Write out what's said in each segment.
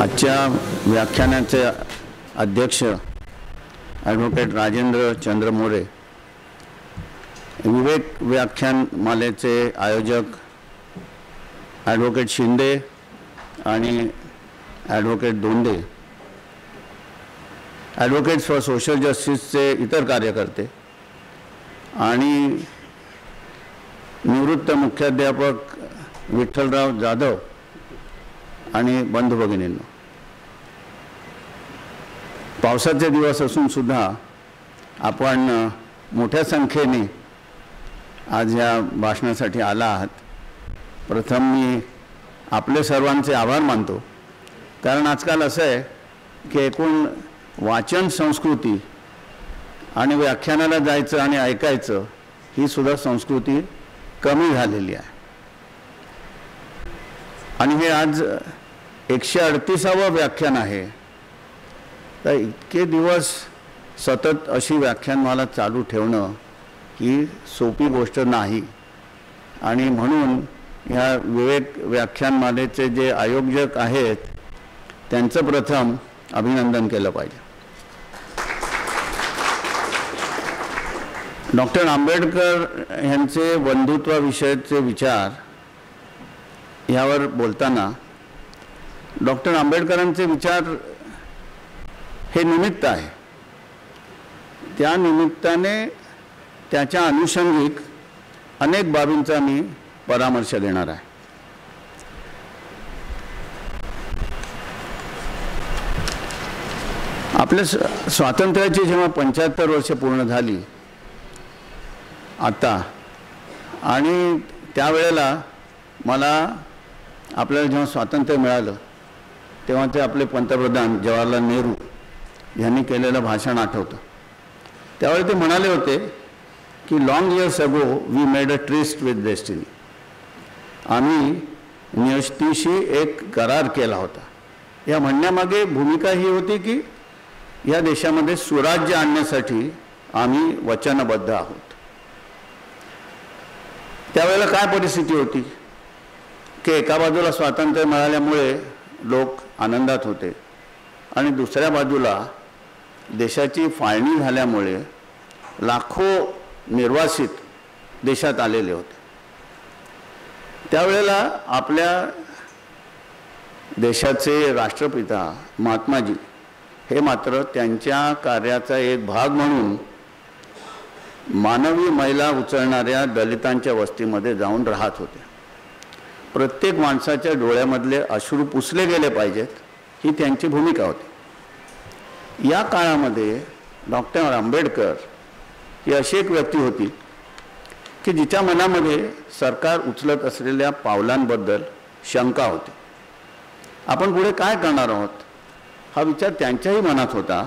आजच्या व्याख्यानाचे अध्यक्ष ॲडव्होकेट राजेंद्र चंद्र मोरे, विवेक व्याख्यान मालेचे आयोजक ॲडव्होकेट शिंदे आणि advocate Donde, advocates for social जस्टिसचे इतर कार्यकर्ते आणि निवृत्त मुख्याध्यापक विठ्ठलराव जाधव आणि बंधू भगिनींनो, पावसाचे दिवस असून सुद्धा आपण मोठ्या संख्येने आज या भाषणासाठी आला आहात. प्रथम मी आपले सर्वांचे आभार मानतो, कारण आजकाल असं आहे की एकूण वाचन संस्कृती आणि व्याख्यानाला जायचं आणि ऐकायचं ही सुद्धा संस्कृती कमी झालेली आहे. आणि हे आज 138वे व्याख्यान आहे. तर इतके दिवस सतत अशी व्याख्यानमाला चालू ठेवणं ही सोपी गोष्ट नाही. आणि म्हणून ह्या विवेक व्याख्यानमालेचे जे आयोजक आहेत त्यांचं प्रथम अभिनंदन केलं पाहिजे. डॉक्टर आंबेडकर यांचे बंधुत्वाविषयीचे विचार यावर बोलताना डॉक्टर आंबेडकरांचे विचार हे निमित्त आहे. त्या निमित्ताने त्याच्या अनुषंगिक अनेक बाबींचा मी परामर्श देणार आहे. आपल्या स्वातंत्र्याची जेव्हा 75 वर्षे पूर्ण झाली आता, आणि त्यावेळेला मला आपल्याला जेव्हा स्वातंत्र्य मिळालं तेव्हा ते आपले पंतप्रधान जवाहरलाल नेहरू यांनी केलेलं भाषण आठवतं. त्यावेळी ते म्हणाले होते की long years ago we made a tryst with destiny. आम्ही नियतीशी एक करार केला होता. या म्हणण्यामागे भूमिका ही होती की या देशामध्ये सुराज्य आणण्यासाठी आम्ही वचनबद्ध आहोत. त्यावेळेला काय परिस्थिती होती की एका बाजूला स्वातंत्र्य मिळाल्यामुळे लोक आनंदात होते आणि दुसऱ्या बाजूला देशाची फाळणी झाल्यामुळे लाखो निर्वासित देशात आलेले होते. त्यावेळेला आपल्या देशाचे राष्ट्रपिता महात्माजी हे मात्र त्यांच्या कार्याचा एक भाग म्हणून मानवी मैला उचलणाऱ्या दलितांच्या वस्तीमध्ये जाऊन राहत होते. प्रत्येक माणसाच्या डोळ्यामधले अश्रू पुसले गेले पाहिजेत ही त्यांची भूमिका होती. या काळामध्ये डॉक्टर आंबेडकर ही अशी एक व्यक्ती होती की जिच्या मनामध्ये सरकार उचलत असलेल्या पावलांबद्दल शंका होती. आपण पुढे काय करणार आहोत हा विचार त्यांच्याही मनात होता.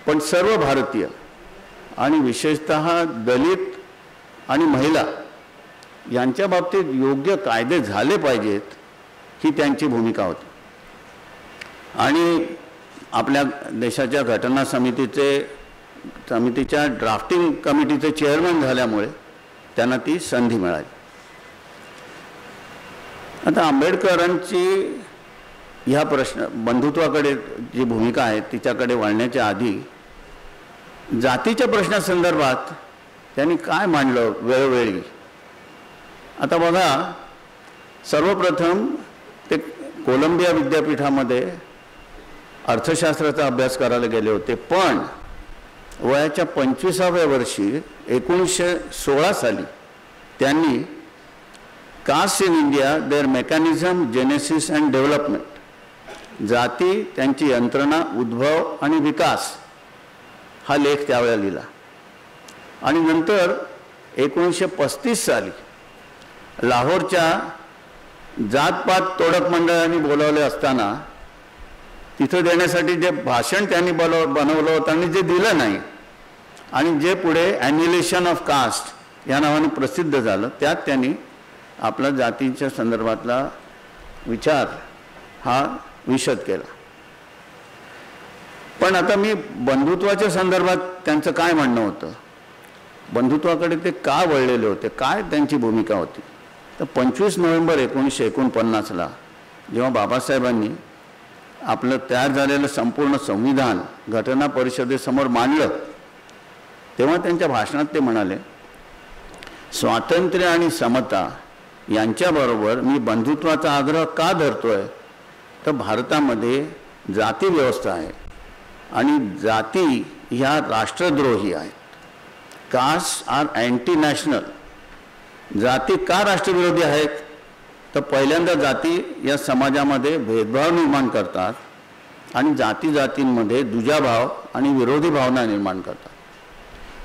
पण सर्व भारतीय आणि विशेषतः दलित आणि महिला यांच्या बाबतीत योग्य कायदे झाले पाहिजेत ही त्यांची भूमिका होती. आणि आपल्या देशाच्या घटना समितीच्या ड्राफ्टिंग कमिटीचे चेअरमन झाल्यामुळे त्यांना ती संधी मिळाली. आता आंबेडकरांची ह्या बंधुत्वाकडे जी भूमिका आहे तिच्याकडे वळण्याच्या आधी जातीच्या प्रश्नासंदर्भात त्यांनी काय मांडलं वेळोवेळी. आता बघा, सर्वप्रथम ते कोलंबिया विद्यापीठामध्ये अर्थशास्त्राचा अभ्यास करायला गेले होते. पण वयाच्या 25व्या वर्षी 1916 साली त्यांनी caste in India their mechanism genesis and development, जाती त्यांची यंत्रणा उद्भव आणि विकास हा लेख त्यावेळेला लिहिला. आणि नंतर 1935 साली लाहोरच्या जातपात तोडक मंडळांनी बोलावले असताना तिथं देण्यासाठी जे भाषण त्यांनी बनवलं होतं आणि जे दिलं नाही आणि जे पुढे ॲन्युलेशन ऑफ कास्ट या नावाने प्रसिद्ध झालं, त्यात त्यांनी आपला जातीच्या संदर्भातला विचार हा विशद केला. पण आता मी बंधुत्वाच्या संदर्भात त्यांचं काय म्हणणं होतं, बंधुत्वाकडे ते का वळलेले होते, काय त्यांची भूमिका होती. तर 25 नोव्हेंबर 1949ला जेव्हा बाबासाहेबांनी आपलं तयार झालेलं संपूर्ण संविधान घटना परिषदेसमोर मांडलं तेव्हा त्यांच्या भाषणात ते म्हणाले, स्वातंत्र्य आणि समता यांच्याबरोबर मी बंधुत्वाचा आग्रह का धरतोय, तर भारतामध्ये जाती व्यवस्था आहे आणि जाती ह्या राष्ट्रद्रोही आहेत. Caste are anti national. जाती का राष्ट्रविरोधी आहेत, तर पहिल्यांदा जाती या समाजामध्ये भेदभाव निर्माण करतात आणि जाती जातींमध्ये दुजाभाव आणि विरोधी भावना निर्माण करतात.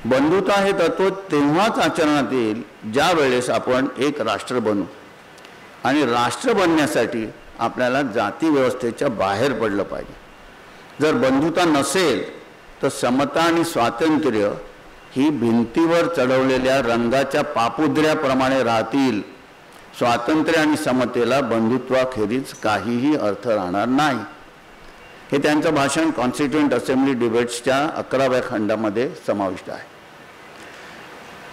बंधुता हे तत्व तेव्हाच आचरणात येईल ज्या वेळेस आपण एक राष्ट्र बनू, आणि राष्ट्र बनण्यासाठी आपल्याला जाती व्यवस्थेच्या बाहेर पडलं पाहिजे. जर बंधुता नसेल तर समता आणि स्वातंत्र्य ही भिंतीवर चढवलेल्या रंगाच्या पापुद्र्याप्रमाणे राहतील. स्वातंत्र्य आणि समतेला बंधुत्वाखेरीज काहीही अर्थ राहणार नाही. हे त्यांचं भाषण कॉन्स्टिट्युएंट असेंब्ली डिबेट्सच्या 11व्या खंडामध्ये समाविष्ट आहे.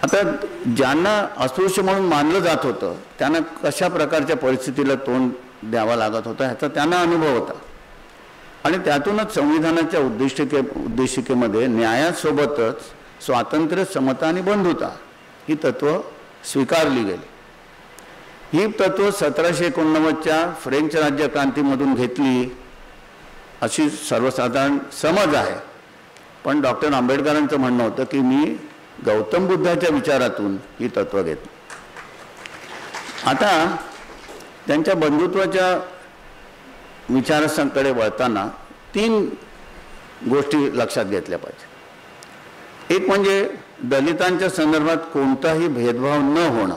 आता ज्यांना अस्पृश्य म्हणून मानलं जात होतं त्यांना कशा प्रकारच्या परिस्थितीला तोंड द्यावा लागत होता ह्याचा त्यांना अनुभव होता, आणि त्यातूनच संविधानाच्या उद्देशिकेमध्ये न्यायासोबतच स्वातंत्र्य, समता आणि बंधुता ही तत्व स्वीकारली गेली. ही तत्व 1789च्या फ्रेंच राज्यक्रांतीमधून घेतली अशी सर्वसाधारण समज आहे. पण डॉक्टर आंबेडकरांचं म्हणणं होतं की मी गौतम बुद्धाच्या विचारातून ही तत्व घेतली. आता त्यांच्या बंधुत्वाच्या विचारांकडे वळताना 3 गोष्टी लक्षात घेतल्या पाहिजे. एक म्हणजे दलितांच्या संदर्भात कोणताही भेदभाव न होणं,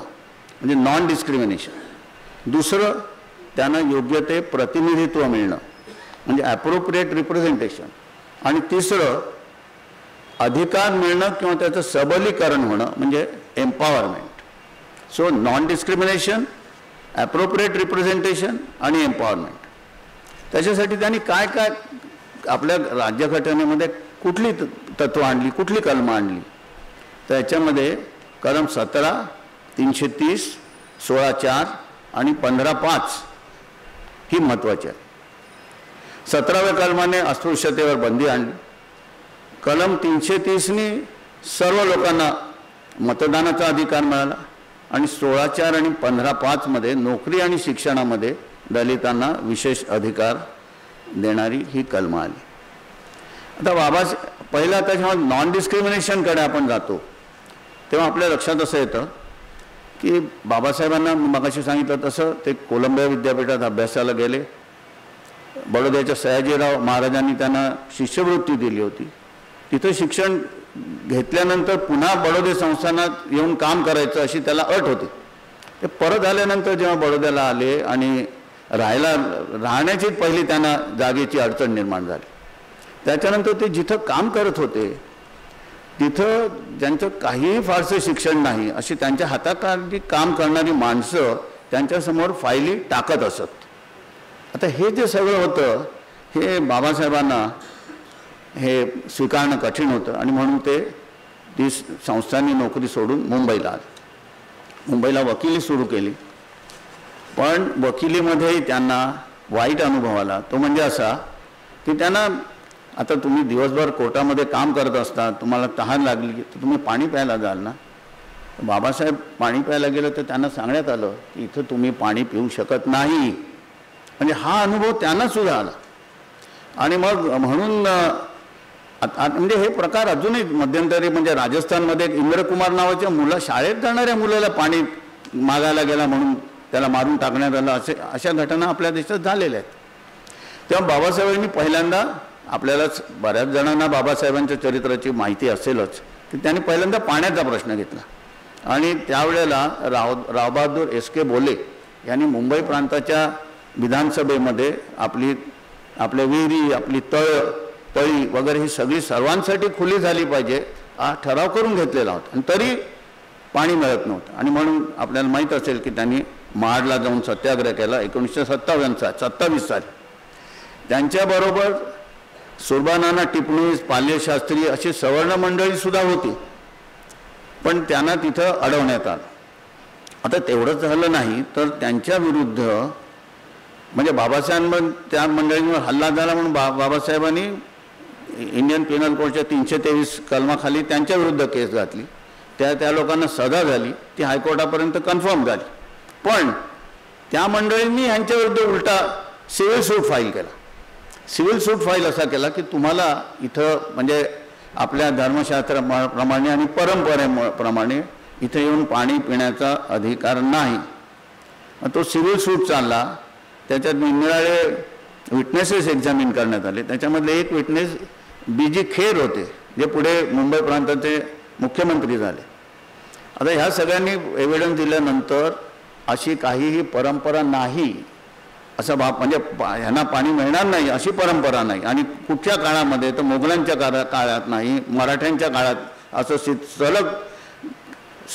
म्हणजे नॉन डिस्क्रिमिनेशन. दुसरं, त्यांना योग्य ते प्रतिनिधित्व मिळणं, म्हणजे ॲप्रोप्रिएट रिप्रेझेंटेशन. आणि तिसरं, अधिकार मिळणं किंवा त्याचं सबलीकरण होणं, म्हणजे empowerment. So non discrimination, appropriate representation आणि एम्पॉवरमेंट. त्याच्यासाठी त्यांनी काय काय आपल्या राज्यघटनेमध्ये कुठली तत्त्व आणली, कुठली कलमं आणली, तर याच्यामध्ये कलम 17, 330, 16(4) आणि 15(5) ही महत्त्वाची आहे. 17व्या कलमाने अस्पृश्यतेवर बंदी आणली. कलम 330नी सर्व लोकांना मतदानाचा अधिकार मिळाला, आणि 16(4) आणि 15(5) मध्ये नोकरी आणि शिक्षणामध्ये दलितांना विशेष अधिकार देणारी ही कलमं आली. आता पहिला आता जेव्हा नॉन डिस्क्रिमिनेशनकडे आपण जातो तेव्हा आपल्या लक्षात असं येतं की बाबासाहेबांना मगाशी सांगितलं तसं ते कोलंबिया विद्यापीठात अभ्यासाला गेले. बडोद्याच्या सयाजीराव महाराजांनी त्यांना शिष्यवृत्ती दिली होती. तिथं शिक्षण घेतल्यानंतर पुन्हा बडोदे संस्थानात येऊन काम करायचं अशी त्याला अट होती. ते परत आल्यानंतर जेव्हा बडोद्याला आले आणि राहण्याची पहिली त्यांना जागेची अडचण निर्माण झाली. त्याच्यानंतर ते जिथं काम करत होते तिथं ज्यांचं काहीही फारसं शिक्षण नाही अशी त्यांच्या हाताखाली काम करणारी माणसं त्यांच्यासमोर फायली टाकत असत. आता हे जे सगळं होतं हे बाबासाहेबांना हे स्वीकारणं कठीण होतं, आणि म्हणून ते ती संस्थांनी नोकरी सोडून मुंबईला आले. मुंबईला वकिली सुरू केली. पण वकिलीमध्येही त्यांना वाईट अनुभव आला. तो म्हणजे असा की त्यांना, आता तुम्ही दिवसभर कोर्टामध्ये काम करत असता, तुम्हाला तहान लागली तर तुम्ही पाणी प्यायला जाल ना. बाबासाहेब पाणी प्यायला गेलं तर त्यांना सांगण्यात आलं की इथं तुम्ही पाणी पिऊ शकत नाही. म्हणजे हा अनुभव त्यांना सुद्धा आला. आणि मग म्हणून म्हणजे हे प्रकार अजूनही मध्यंतरी, म्हणजे राजस्थानमध्ये इंद्रकुमार नावाच्या शाळेत जाणाऱ्या मुलाला पाणी मागायला गेला म्हणून त्याला मारून टाकण्यात आलं, अशा घटना आपल्या देशात झालेल्या आहेत. तेव्हा बाबासाहेबांनी पहिल्यांदा, आपल्याला बऱ्याच जणांना बाबासाहेबांच्या चरित्राची माहिती असेलच, की त्यांनी पहिल्यांदा पाण्याचा प्रश्न घेतला. आणि त्यावेळेला रावबहादूर एस.के. बोले यांनी मुंबई प्रांताच्या विधानसभेमध्ये आपल्या विहिरी, आपली तळी वगैरे ही सगळी सर्वांसाठी खुली झाली पाहिजे हा ठराव करून घेतलेला होता, आणि तरी पाणी मिळत नव्हतं. आणि म्हणून आपल्याला माहीत असेल की त्यांनी महाडला जाऊन सत्याग्रह केला 1927 साली. त्यांच्याबरोबर सुरबानाना टिपणीस, पाल्यशास्त्री अशी सवर्ण मंडळी सुद्धा होती, पण त्यांना तिथं अडवण्यात आलं. आता तेवढंच झालं नाही तर त्यांच्या विरुद्ध म्हणजे बाबासाहेबांवर त्या मंडळींवर हल्ला झाला म्हणून बाबासाहेबांनी इंडियन पिनल कोडच्या 323 कलमाखाली त्यांच्या विरुद्ध केस घातली, त्या लोकांना सजा झाली, ती हायकोर्टापर्यंत कन्फर्म झाली. पण त्या मंडळींनी यांच्या विरुद्ध उलटा सिव्हिल सूट फाईल केला. सिव्हिल सूट फाईल असा केला की तुम्हाला इथं म्हणजे आपल्या धर्मशास्त्राप्रमाणे आणि परंपरेप्रमाणे इथे येऊन पाणी पिण्याचा अधिकार नाही. तो सिव्हिल सूट चालला. त्याच्यात निराळे विटनेसेस एक्झामिन करण्यात आले. त्याच्यामधले एक विटनेस BG खेर होते, जे पुढे मुंबई प्रांताचे मुख्यमंत्री झाले. आता ह्या सगळ्यांनी एव्हिडन्स दिल्यानंतर अशी काहीही परंपरा नाही असं म्हणजे ह्यांना पाणी मिळणार नाही अशी परंपरा नाही. आणि कुठच्या काळामध्ये तर मोगलांच्या काळात नाही, मराठ्यांच्या काळात असं सलग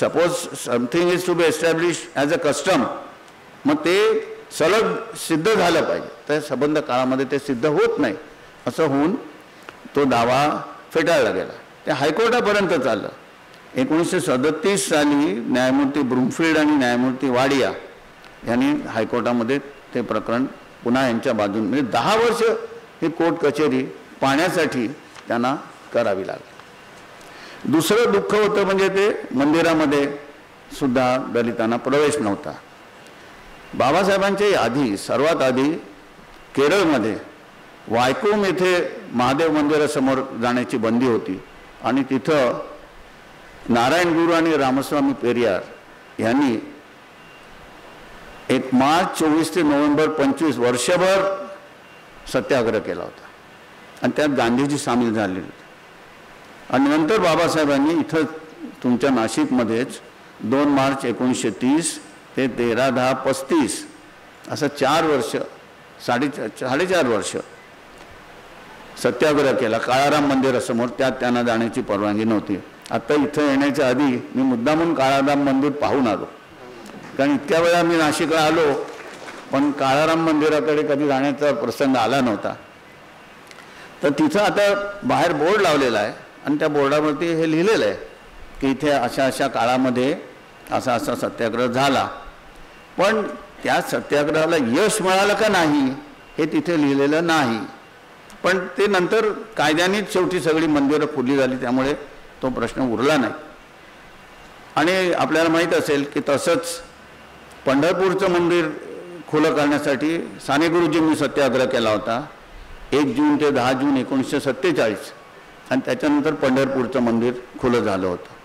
suppose something is to be establish as a custom, मग ते सलग सिद्ध झालं पाहिजे. त्या संबंध काळामध्ये ते सिद्ध होत नाही असं होऊन तो दावा फेटाळला गेला. ते हायकोर्टापर्यंत चाललं. 1937 साली न्यायमूर्ती ब्रूमफिल्ड आणि न्यायमूर्ती वाडिया यांनी हायकोर्टामध्ये ते प्रकरण पुन्हा यांच्या बाजूने म्हणजे 10 वर्ष ही कोर्ट कचेरी पाण्यासाठी त्यांना करावी लागली. दुसरं दुःख होतं म्हणजे ते मंदिरामध्ये सुद्धा दलितांना प्रवेश नव्हता. बाबासाहेबांच्या आधी सर्वात आधी केरळमध्ये वायकोम येथे महादेव मंदिरासमोर जाण्याची बंदी होती आणि तिथं नारायण गुरु आणि रामस्वामी पेरियार यांनी 1 मार्च 24 ते नोव्हेंबर 25 वर्षभर सत्याग्रह केला होता आणि त्यात गांधीजी सामील झालेले होते. आणि नंतर बाबासाहेबांनी इथं तुमच्या नाशिकमध्येच 2 मार्च 1930 ते 13-10-35 असं 4 वर्ष 4.5 वर्ष सत्याग्रह केला काळाराम मंदिरासमोर. त्यात त्यांना जाण्याची परवानगी नव्हती. आता इथं येण्याच्या आधी मी मुद्दामून काळाराम मंदिर पाहून आलो, कारण इतक्या वेळा मी नाशिकला आलो पण काळाराम मंदिराकडे कधी जाण्याचा प्रसंग आला नव्हता. तर तिथं आता बाहेर बोर्ड लावलेला आहे आणि त्या बोर्डावरती हे लिहिलेलं आहे की इथे अशा अशा काळामध्ये असा असा सत्याग्रह झाला. पण त्या सत्याग्रहाला यश मिळालं का नाही हे तिथे लिहिलेलं नाही. पण ते नंतर कायद्यानेच शेवटी सगळी मंदिरं खुली झाली, त्यामुळे तो प्रश्न उरला नाही. आणि आपल्याला माहीत असेल की तसंच पंढरपूरचं मंदिर खुलं करण्यासाठी साने गुरुजींनी सत्याग्रह केला होता 1 जून ते 10 जून 1947 आणि त्याच्यानंतर पंढरपूरचं मंदिर खुलं झालं होतं.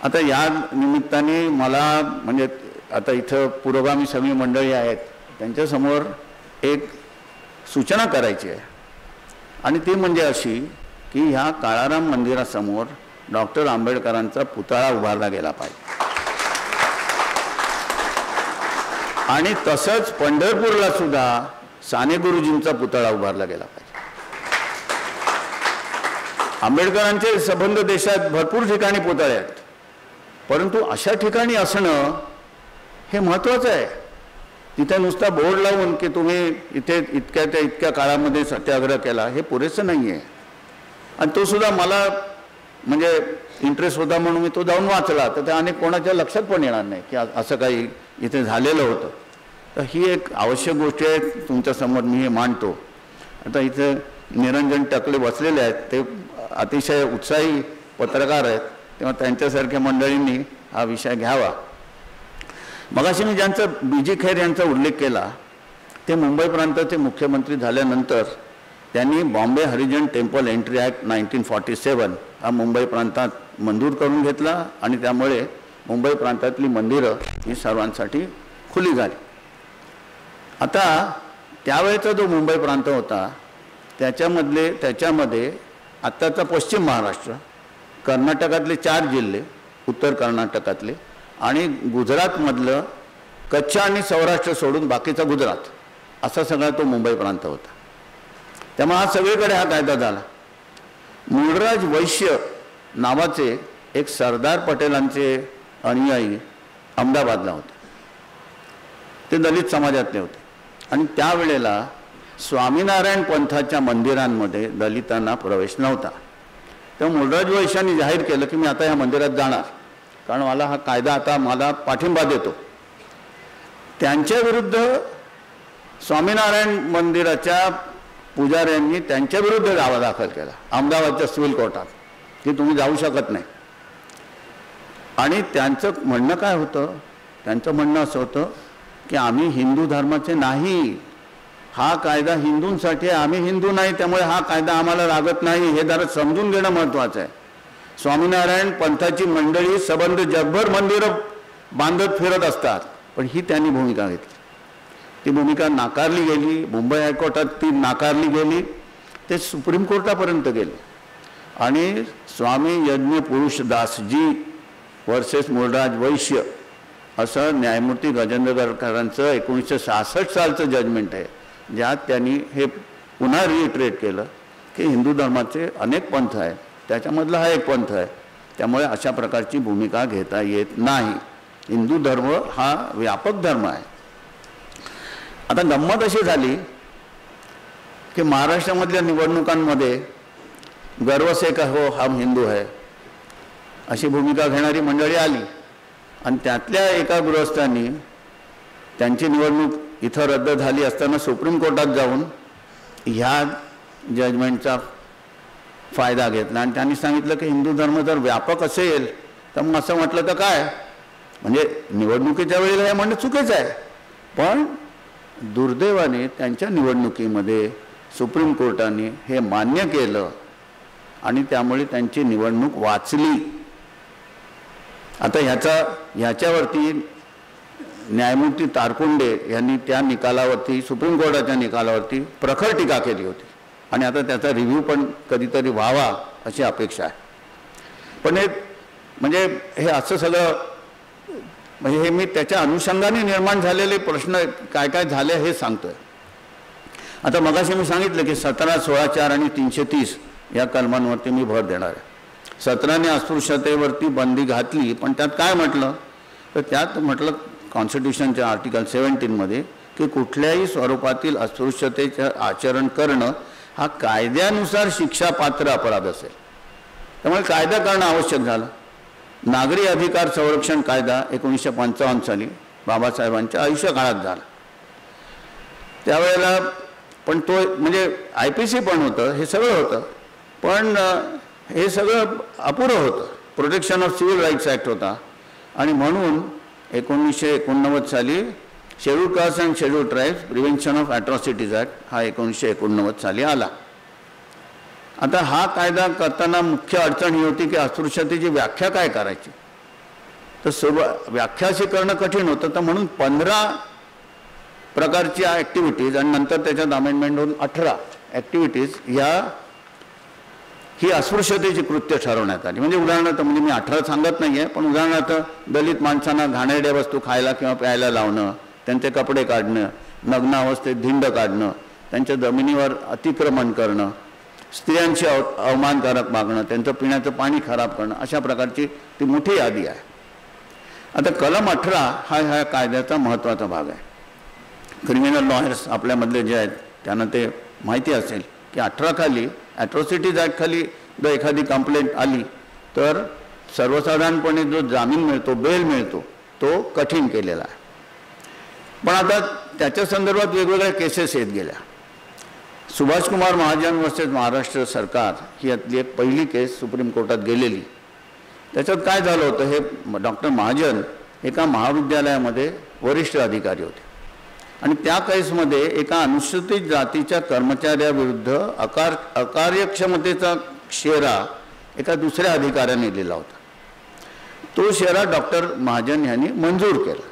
आता या निमित्ताने मला म्हणजे आता इथं पुरोगामी सगळी मंडळी आहेत त्यांच्यासमोर एक सूचना करायची आहे आणि ती म्हणजे अशी की ह्या काळाराम मंदिरासमोर डॉक्टर आंबेडकरांचा पुतळा उभारला गेला पाहिजे आणि तसंच पंढरपूरला सुद्धा साने गुरुजींचा पुतळा उभारला गेला पाहिजे. आंबेडकरांचे संबंध देशात भरपूर ठिकाणी पुतळे आहेत, परंतु अशा ठिकाणी असणं हे महत्त्वाचं आहे. तिथे नुसता बोर्ड लावून की तुम्ही इथे इतक्या त्या इतक्या काळामध्ये सत्याग्रह केला हे पुरेसं नाही आहे. आणि तो सुद्धा मला म्हणजे इंटरेस्ट होता म्हणून मी तो जाऊन वाचला, तर त्या अनेक कोणाच्या लक्षात पण येणार नाही की असं काही इथे झालेलं होतं. तर ही एक आवश्यक गोष्ट आहे, तुमच्यासमोर मी हे मांडतो. आता इथे निरंजन टकले बसलेले आहेत, ते अतिशय उत्साही पत्रकार आहेत, तेव्हा त्यांच्यासारख्या मंडळींनी हा विषय घ्यावा. मगाशी मी ज्यांचा BG खेर यांचा उल्लेख केला ते मुंबई प्रांताचे मुख्यमंत्री झाल्यानंतर त्यांनी बॉम्बे हरिजन टेम्पल एंट्री ॲक्ट 1947 हा मुंबई प्रांतात मंजूर करून घेतला आणि त्यामुळे मुंबई प्रांतातली मंदिरं ही सर्वांसाठी खुली झाली. आता त्यावेळेचा जो मुंबई प्रांत होता त्याच्यामध्ये आत्ताचा पश्चिम महाराष्ट्र, कर्नाटकातले 4 जिल्हे, उत्तर कर्नाटकातले आणि गुजरातमधलं कच्छ आणि सौराष्ट्र सोडून बाकीचा गुजरात असा सगळा तो मुंबई प्रांत होता. त्यामुळे हा सगळीकडे हा कायदा झाला. मूळराज वैश्य नावाचे एक सरदार पटेलांचे अनुयायी अहमदाबादला होते. ते दलित समाजातले होते आणि त्यावेळेला स्वामीनारायण पंथाच्या मंदिरांमध्ये दलितांना प्रवेश नव्हता. तेव्हा मूळराज वैश्यांनी जाहीर केलं की मी आता या मंदिरात जाणार, कारण मला हा कायदा आता मला पाठिंबा देतो. त्यांच्या विरुद्ध स्वामीनारायण मंदिराच्या पुजाऱ्यांनी त्यांच्या विरुद्ध दावा दाखल केला अहमदाबादच्या सिव्हिल कोर्टात की तुम्ही जाऊ शकत नाही. आणि त्यांचं म्हणणं काय होतं? त्यांचं म्हणणं असं होतं की आम्ही हिंदू धर्माचे नाही, हा कायदा हिंदूंसाठी आहे, आम्ही हिंदू नाही, त्यामुळे हा कायदा आम्हाला लागत नाही. हे जरा समजून घेणं महत्त्वाचं आहे. स्वामीनारायण पंथाची मंडळी सबंध जगभर मंदिरं बांधत फिरत असतात, पण ही त्यांनी भूमिका घेतली. ती भूमिका नाकारली गेली. मुंबई हायकोर्टात ती नाकारली गेली, ते सुप्रीम कोर्टापर्यंत गेले. आणि स्वामी यज्ञ पुरुष दासजी वर्सेस मुळराज वैश्य असं न्यायमूर्ती गजेंद्रकरांचं 1966 सालचं जजमेंट आहे, ज्यात त्यांनी हे पुन्हा रिइटरेट केलं की हिंदू धर्माचे अनेक पंथ आहेत, त्याच्यामधला हा एक पंथ आहे, त्यामुळे अशा प्रकारची भूमिका घेता येत नाही. हिंदू धर्म हा व्यापक धर्म आहे. आता गंमत अशी झाली की महाराष्ट्रामधल्या निवडणुकांमध्ये गर्व से कहो हम हिंदू है अशी भूमिका घेणारी मंडळी आली, आणि त्यातल्या एका गृहस्थांनी त्यांची निवडणूक इथं रद्द झाली असताना सुप्रीम कोर्टात जाऊन ह्या जजमेंटचा फायदा घेतला. आणि त्यांनी सांगितलं की हिंदू धर्म जर व्यापक असेल तर मग असं म्हटलं तर काय, म्हणजे निवडणुकीच्या वेळेला हे म्हणणं चुकीचं आहे. पण दुर्दैवाने त्यांच्या निवडणुकीमध्ये सुप्रीम कोर्टाने हे मान्य केलं आणि त्यामुळे त्यांची निवडणूक वाचली. आता ह्याच्यावरती न्यायमूर्ती तारकुंडे यांनी त्या निकालावरती, सुप्रीम कोर्टाच्या निकालावरती प्रखर टीका केली होती, आणि आता त्याचा रिव्ह्यू पण कधीतरी व्हावा अशी अपेक्षा आहे. पण म्हणजे हे असं सगळं, म्हणजे हे मी त्याच्या अनुषंगाने निर्माण झालेले प्रश्न काय काय झाले हे सांगतोय. आता मगाशी मी सांगितलं की 17, 16, 4 आणि 330 या कलमांवरती मी भर देणार आहे. 17ने अस्पृश्यतेवरती बंदी घातली, पण त्यात काय म्हटलं तर त्यात म्हटलं कॉन्स्टिट्यूशनच्या आर्टिकल 17 मध्ये की कुठल्याही स्वरूपातील अस्पृश्यतेचे आचरण करणं हा कायद्यानुसार शिक्षापात्र अपराध असेल. त्यामुळे कायदा करणं आवश्यक झालं. नागरी अधिकार संरक्षण कायदा 1955 साली बाबासाहेबांच्या आयुष्यकाळात झाला. त्यावेळेला पण तो म्हणजे IPC पण होतं, हे सगळं होतं, पण हे सगळं अपुरं होतं. Protection of civil rights act होता, आणि म्हणून 1989 साली schedule caste and schedule tribes prevention of atrocities act हा 1989 साली आला. आता हा कायदा करताना मुख्य अडचण ही होती की अस्पृश्यतेची व्याख्या काय करायची, तर व्याख्या अशी करणं कठीण होतं. तर म्हणून 15 प्रकारची ॲक्टिव्हिटीज आणि नंतर त्याच्यात अमेंडमेंट होऊन 18 ॲक्टिव्हिटीज ही अस्पृश्यतेची कृत्य ठरवण्यात आली. म्हणजे उदाहरणार्थ, म्हणजे मी 18 सांगत नाही आहे, पण उदाहरणार्थ दलित माणसांना घाणेरड्या वस्तू खायला किंवा प्यायला लावणं, त्यांचे कपडे काढणं, नग्न अवस्थेत धिंड काढणं, त्यांच्या जमिनीवर अतिक्रमण करणं, स्त्रियांशी अवमानकारक वागणं, त्यांचं पिण्याचं पाणी खराब करणं, अशा प्रकारची ती मोठी यादी आहे. आता कलम 18 हा ह्या कायद्याचा महत्त्वाचा भाग आहे. क्रिमिनल लॉयर्स आपल्यामधले जे आहेत त्यांना ते माहिती असेल की 18 खाली ॲट्रॉसिटीज ॲक्ट खाली जर एखादी कंप्लेंट आली तर सर्वसाधारणपणे जो जामीन मिळतो, बेल मिळतो, तो कठीण केलेला आहे. पण आता त्याच्या संदर्भात वेगवेगळ्या केसेस येत गेल्या. सुभाषकुमार महाजन वर्सेस महाराष्ट्र सरकार ही यातली एक पहिली केस सुप्रीम कोर्टात गेलेली. त्याच्यात काय झालं होतं, हे डॉक्टर महाजन एका महाविद्यालयामध्ये वरिष्ठ अधिकारी होते, आणि त्या केसमध्ये एका अनुसूचित जातीच्या कर्मचाऱ्याविरुद्ध अकार्यक्षमतेचा शेरा एका दुसऱ्या अधिकाऱ्याने दिला होता. तो शेरा डॉक्टर महाजन यांनी मंजूर केला.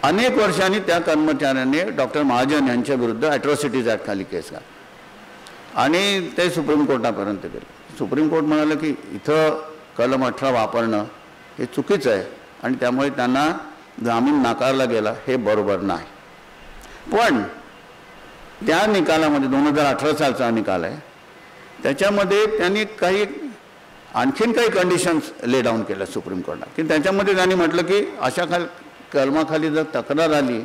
अनेक वर्षांनी त्या कर्मचाऱ्याने डॉक्टर महाजन यांच्या विरुद्ध ॲट्रॉसिटीज ॲक्ट खाली केस घातली, आणि ते सुप्रीम कोर्टापर्यंत गेले. सुप्रीम कोर्ट म्हणालं की इथं कलम 18 वापरणं हे चुकीचं आहे, आणि त्यामुळे त्यांना जामीन नाकारला गेला, हे बरोबर नाही. पण त्या निकालामध्ये 2018 सालचा निकाल आहे, त्याच्यामध्ये त्यांनी आणखीन काही कंडिशन्स ले डाऊन केल्या सुप्रीम कोर्टात, की त्याच्यामध्ये त्यांनी म्हटलं की अशा कलमाखाली जर तक्रार आली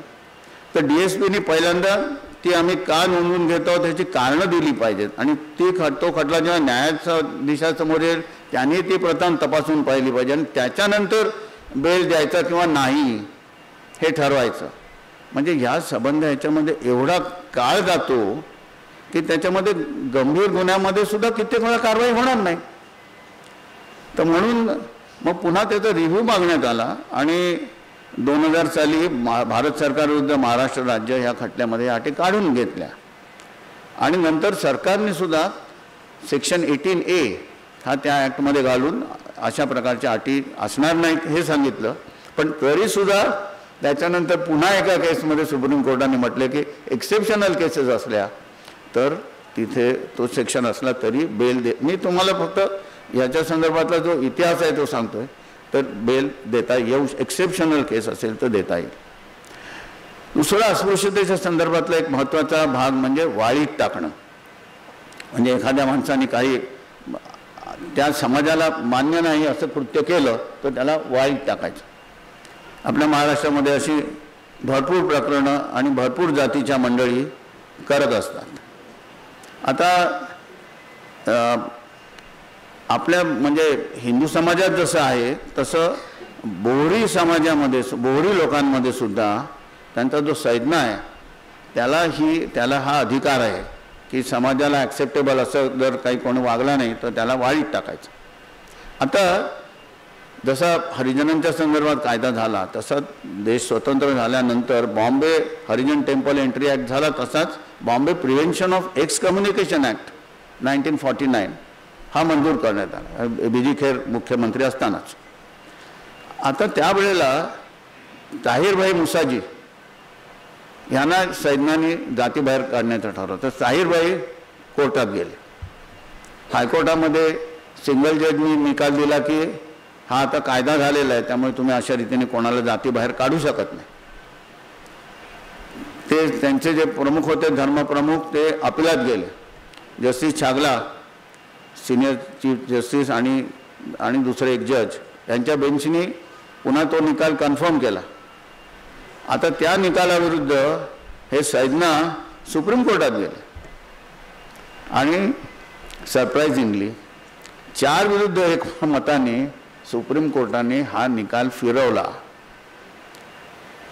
तर DSPनी पहिल्यांदा ती आम्ही का नोंदवून घेतो त्याची कारणं दिली पाहिजेत, आणि तो खटला जेव्हा न्यायाधीशासमोर येईल त्यांनी ती प्रथम तपासून पाहिली पाहिजे, आणि त्याच्यानंतर बेल द्यायचा किंवा नाही हे ठरवायचं. म्हणजे ह्या संबंध ह्याच्यामध्ये एवढा काळ जातो की त्याच्यामध्ये गंभीर गुन्ह्यामध्ये सुद्धा कित्येक वेळा कारवाई होणार नाही. तर म्हणून मग पुन्हा त्याचा रिव्ह्यू मागण्यात आला आणि 2000 साली भारत सरकारविरुद्ध महाराष्ट्र राज्य ह्या खटल्यामध्ये अटी काढून घेतल्या आणि नंतर सरकारने सुद्धा सेक्शन 18A हा त्या ॲक्टमध्ये घालून अशा प्रकारच्या अटी असणार नाहीत हे सांगितलं. पण तरीसुद्धा त्याच्यानंतर पुन्हा एका केसमध्ये सुप्रीम कोर्टाने म्हटले की एक्सेप्शनल केसेस असल्या तर तिथे तो सेक्शन असला तरी बेल दे. मी तुम्हाला फक्त याच्या संदर्भातला जो इतिहास आहे तो सांगतोय. तर बेल देता येऊ, एक्सेप्शनल केस असेल तर देता येईल. दुसरा अस्पृश्यतेच्या संदर्भातला एक महत्त्वाचा भाग म्हणजे वाळीत टाकणं. म्हणजे एखाद्या माणसाने काही त्या समाजाला मान्य नाही असं कृत्य केलं तर त्याला वाळीत टाकायचं. आपल्या महाराष्ट्रामध्ये अशी भरपूर प्रकरणं आणि भरपूर जातीच्या मंडळी करत असतात. आता आपल्या म्हणजे हिंदू समाजात जसं आहे तसं बोहरी समाजामध्ये, बोहरी लोकांमध्ये सुद्धा त्यांचा जो सैन्य आहे त्याला हा अधिकार आहे की समाजाला ॲक्सेप्टेबल असं जर काही कोणी वागला नाही तर त्याला वाळीत टाकायचं. आता जसा हरिजनांच्या संदर्भात कायदा झाला तसा देश स्वतंत्र झाल्यानंतर बॉम्बे हरिजन टेम्पल एंट्री ॲक्ट झाला, तसाच बॉम्बे प्रिव्हेन्शन ऑफ एक्सकम्युनिकेशन ॲक्ट 1949 हा मंजूर करण्यात आला, BG खेर मुख्यमंत्री असतानाच. आता त्यावेळेला ताहिरभाई मुसाजी यांना सैन्याने जातीबाहेर काढण्याचं ठरवलं. तर ताहिरभाई कोर्टात गेले. हायकोर्टामध्ये सिंगल जजनी निकाल दिला की हा आता कायदा झालेला आहे त्यामुळे तुम्ही अशा रीतीने कोणाला जातीबाहेर काढू शकत नाही. ते त्यांचे जे प्रमुख होते धर्मप्रमुख ते अपिलात गेले. Justice Chagla senior chief justice आणि दुसरे एक जज यांच्या बेंचनी पुन्हा तो निकाल कन्फर्म केला. आता त्या निकालाविरुद्ध हे सैन्य सुप्रीम कोर्टात गेले आणि सरप्राइझिंगली 4-1 मताने सुप्रीम कोर्टाने हा निकाल फिरवला.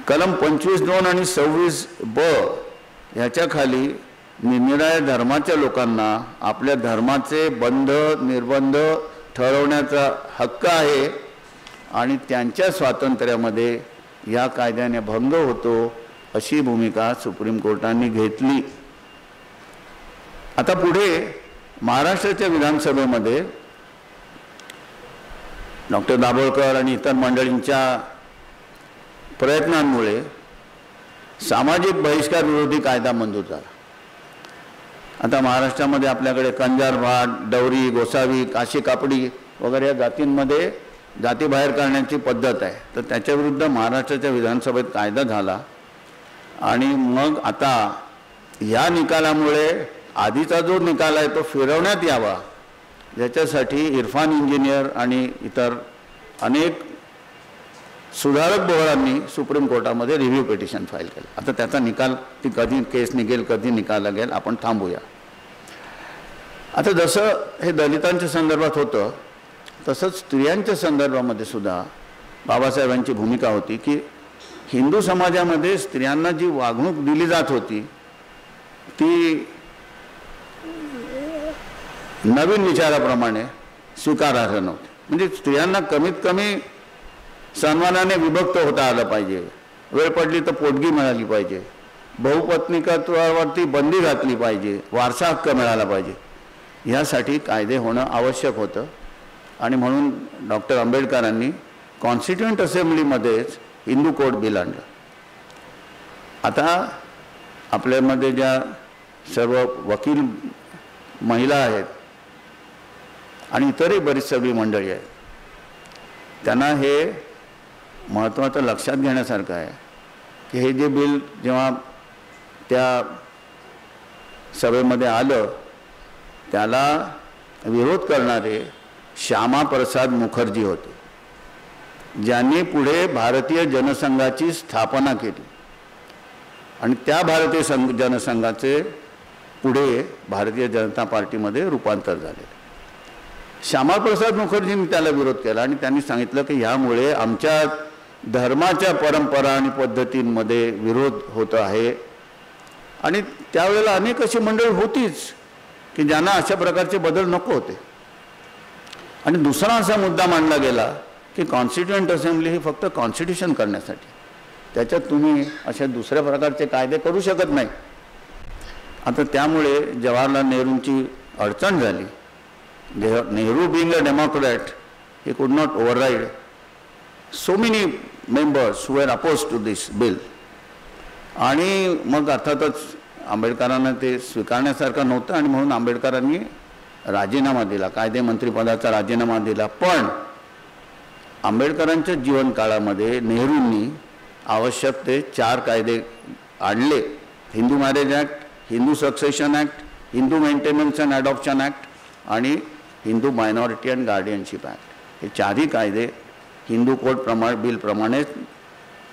कलम 25(2) आणि 26(ब) ह्याच्या खाली निरनिराळ्या धर्माच्या लोकांना आपल्या धर्माचे बंध निर्बंध ठरवण्याचा हक्क आहे आणि त्यांच्या स्वातंत्र्यामध्ये या कायद्याने भंग होतो अशी भूमिका सुप्रीम कोर्टाने घेतली. आता पुढे महाराष्ट्राच्या विधानसभेमध्ये डॉक्टर दाभोळकर आणि इतर मंडळींच्या प्रयत्नांमुळे सामाजिक बहिष्कार विरोधी कायदा मंजूर झाला. आता महाराष्ट्रामध्ये आपल्याकडे कंजार भाट, डवरी, गोसावी, काशी कापडी वगैरे या जातींमध्ये जातीबाहेर करण्याची पद्धत आहे. तर त्याच्याविरुद्ध महाराष्ट्राच्या विधानसभेत कायदा झाला आणि मग आता या निकालामुळे आधीचा जो निकाल आहे तो फिरवण्यात यावा याच्यासाठी इरफान इंजिनियर आणि इतर अनेक सुधारक बोहरांनी सुप्रीम कोर्टामध्ये रिव्ह्यू पिटिशन फाईल केलं. आता त्याचा निकाल ती कधी केस निघेल कधी निकाल लागेल आपण थांबूया. आता जसं हे दलितांच्या संदर्भात होतं तसंच स्त्रियांच्या संदर्भामध्ये सुद्धा बाबासाहेबांची भूमिका होती की हिंदू समाजामध्ये स्त्रियांना जी वागणूक दिली जात होती ती नवीन विचाराप्रमाणे स्वीकारार्ह नव्हती. म्हणजे स्त्रियांना कमीत कमी सन्मानाने विभक्त होता आलं पाहिजे, वेळ पडली तर पोटगी मिळाली पाहिजे, बहुपत्निकत्वावरती बंदी घातली पाहिजे, वारसा हक्क मिळाला पाहिजे. यासाठी कायदे होणं आवश्यक होतं आणि म्हणून डॉक्टर आंबेडकरांनी कॉन्स्टिट्युएंट असेंब्लीमध्येच हिंदू कोड बिल आणलं. आता आपल्यामध्ये ज्या सर्व वकील महिला आहेत आणि इतरही बरीच सगळी मंडळी आहेत त्यांना हे महत्त्वाचं लक्षात घेण्यासारखं आहे की हे जे बिल जेव्हा त्या सभेमध्ये आलं त्याला विरोध करणारे श्यामाप्रसाद मुखर्जी होते, ज्यांनी पुढे भारतीय जनसंघाची स्थापना केली आणि त्या भारतीय जनसंघाचे पुढे भारतीय जनता पार्टीमध्ये रूपांतर झाले. श्यामाप्रसाद मुखर्जींनी त्याला विरोध केला आणि त्यांनी सांगितलं की ह्यामुळे आमच्या धर्माच्या परंपरा आणि पद्धतींमध्ये विरोध होत आहे आणि त्यावेळेला अनेक अशी मंडळी होतीच की ज्यांना अशा प्रकारचे बदल नको होते। आणि दुसरा असा मुद्दा मांडला गेला की कॉन्स्टिट्युएंट असेंब्ली ही फक्त कॉन्स्टिट्यूशन करण्यासाठी, त्याच्यात तुम्ही अशा दुसऱ्या प्रकारचे कायदे करू शकत नाही। आता त्यामुळे जवाहरलाल नेहरूंची अडचण झाली। Nehru being a Democrat, he could not override so many members who were opposed to this bill. आणि मग अर्थातच आंबेडकरांना ते स्वीकारण्यासारखं नव्हतं आणि म्हणून आंबेडकरांनी राजीनामा दिला, कायदे मंत्रिपदाचा राजीनामा दिला। पण आंबेडकरांच्या जीवनकाळामध्ये नेहरूंनी आवश्यक ते 4 कायदे आणले, Hindu marriage act, Hindu succession act, Hindu maintenance and adoption act आणि Hindu minority and guardianship act. हे 4ही कायदे हिंदू कोड बिलप्रमाणे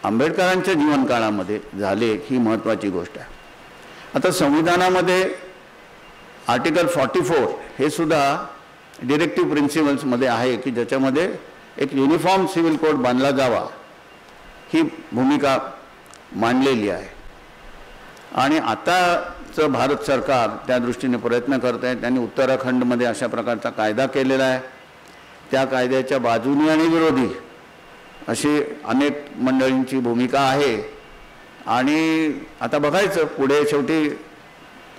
आंबेडकरांच्या जीवनकाळामध्ये झाले, ही महत्त्वाची गोष्ट आहे। आता संविधानामध्ये आर्टिकल 44 हे सुद्धा डिरेक्टिव्ह प्रिन्सिपल्समध्ये आहे की ज्याच्यामध्ये एक युनिफॉर्म सिव्हिल कोड बांधला जावा ही भूमिका मांडलेली आहे। आणि आताचं भारत सरकार त्या दृष्टीने प्रयत्न करत आहे। त्यांनी उत्तराखंडमध्ये अशा प्रकारचा कायदा केलेला आहे। त्या कायद्याच्या बाजूने आणि विरोधी अशी अनेक मंडळींची भूमिका आहे। आणि आता बघायचं पुढे, शेवटी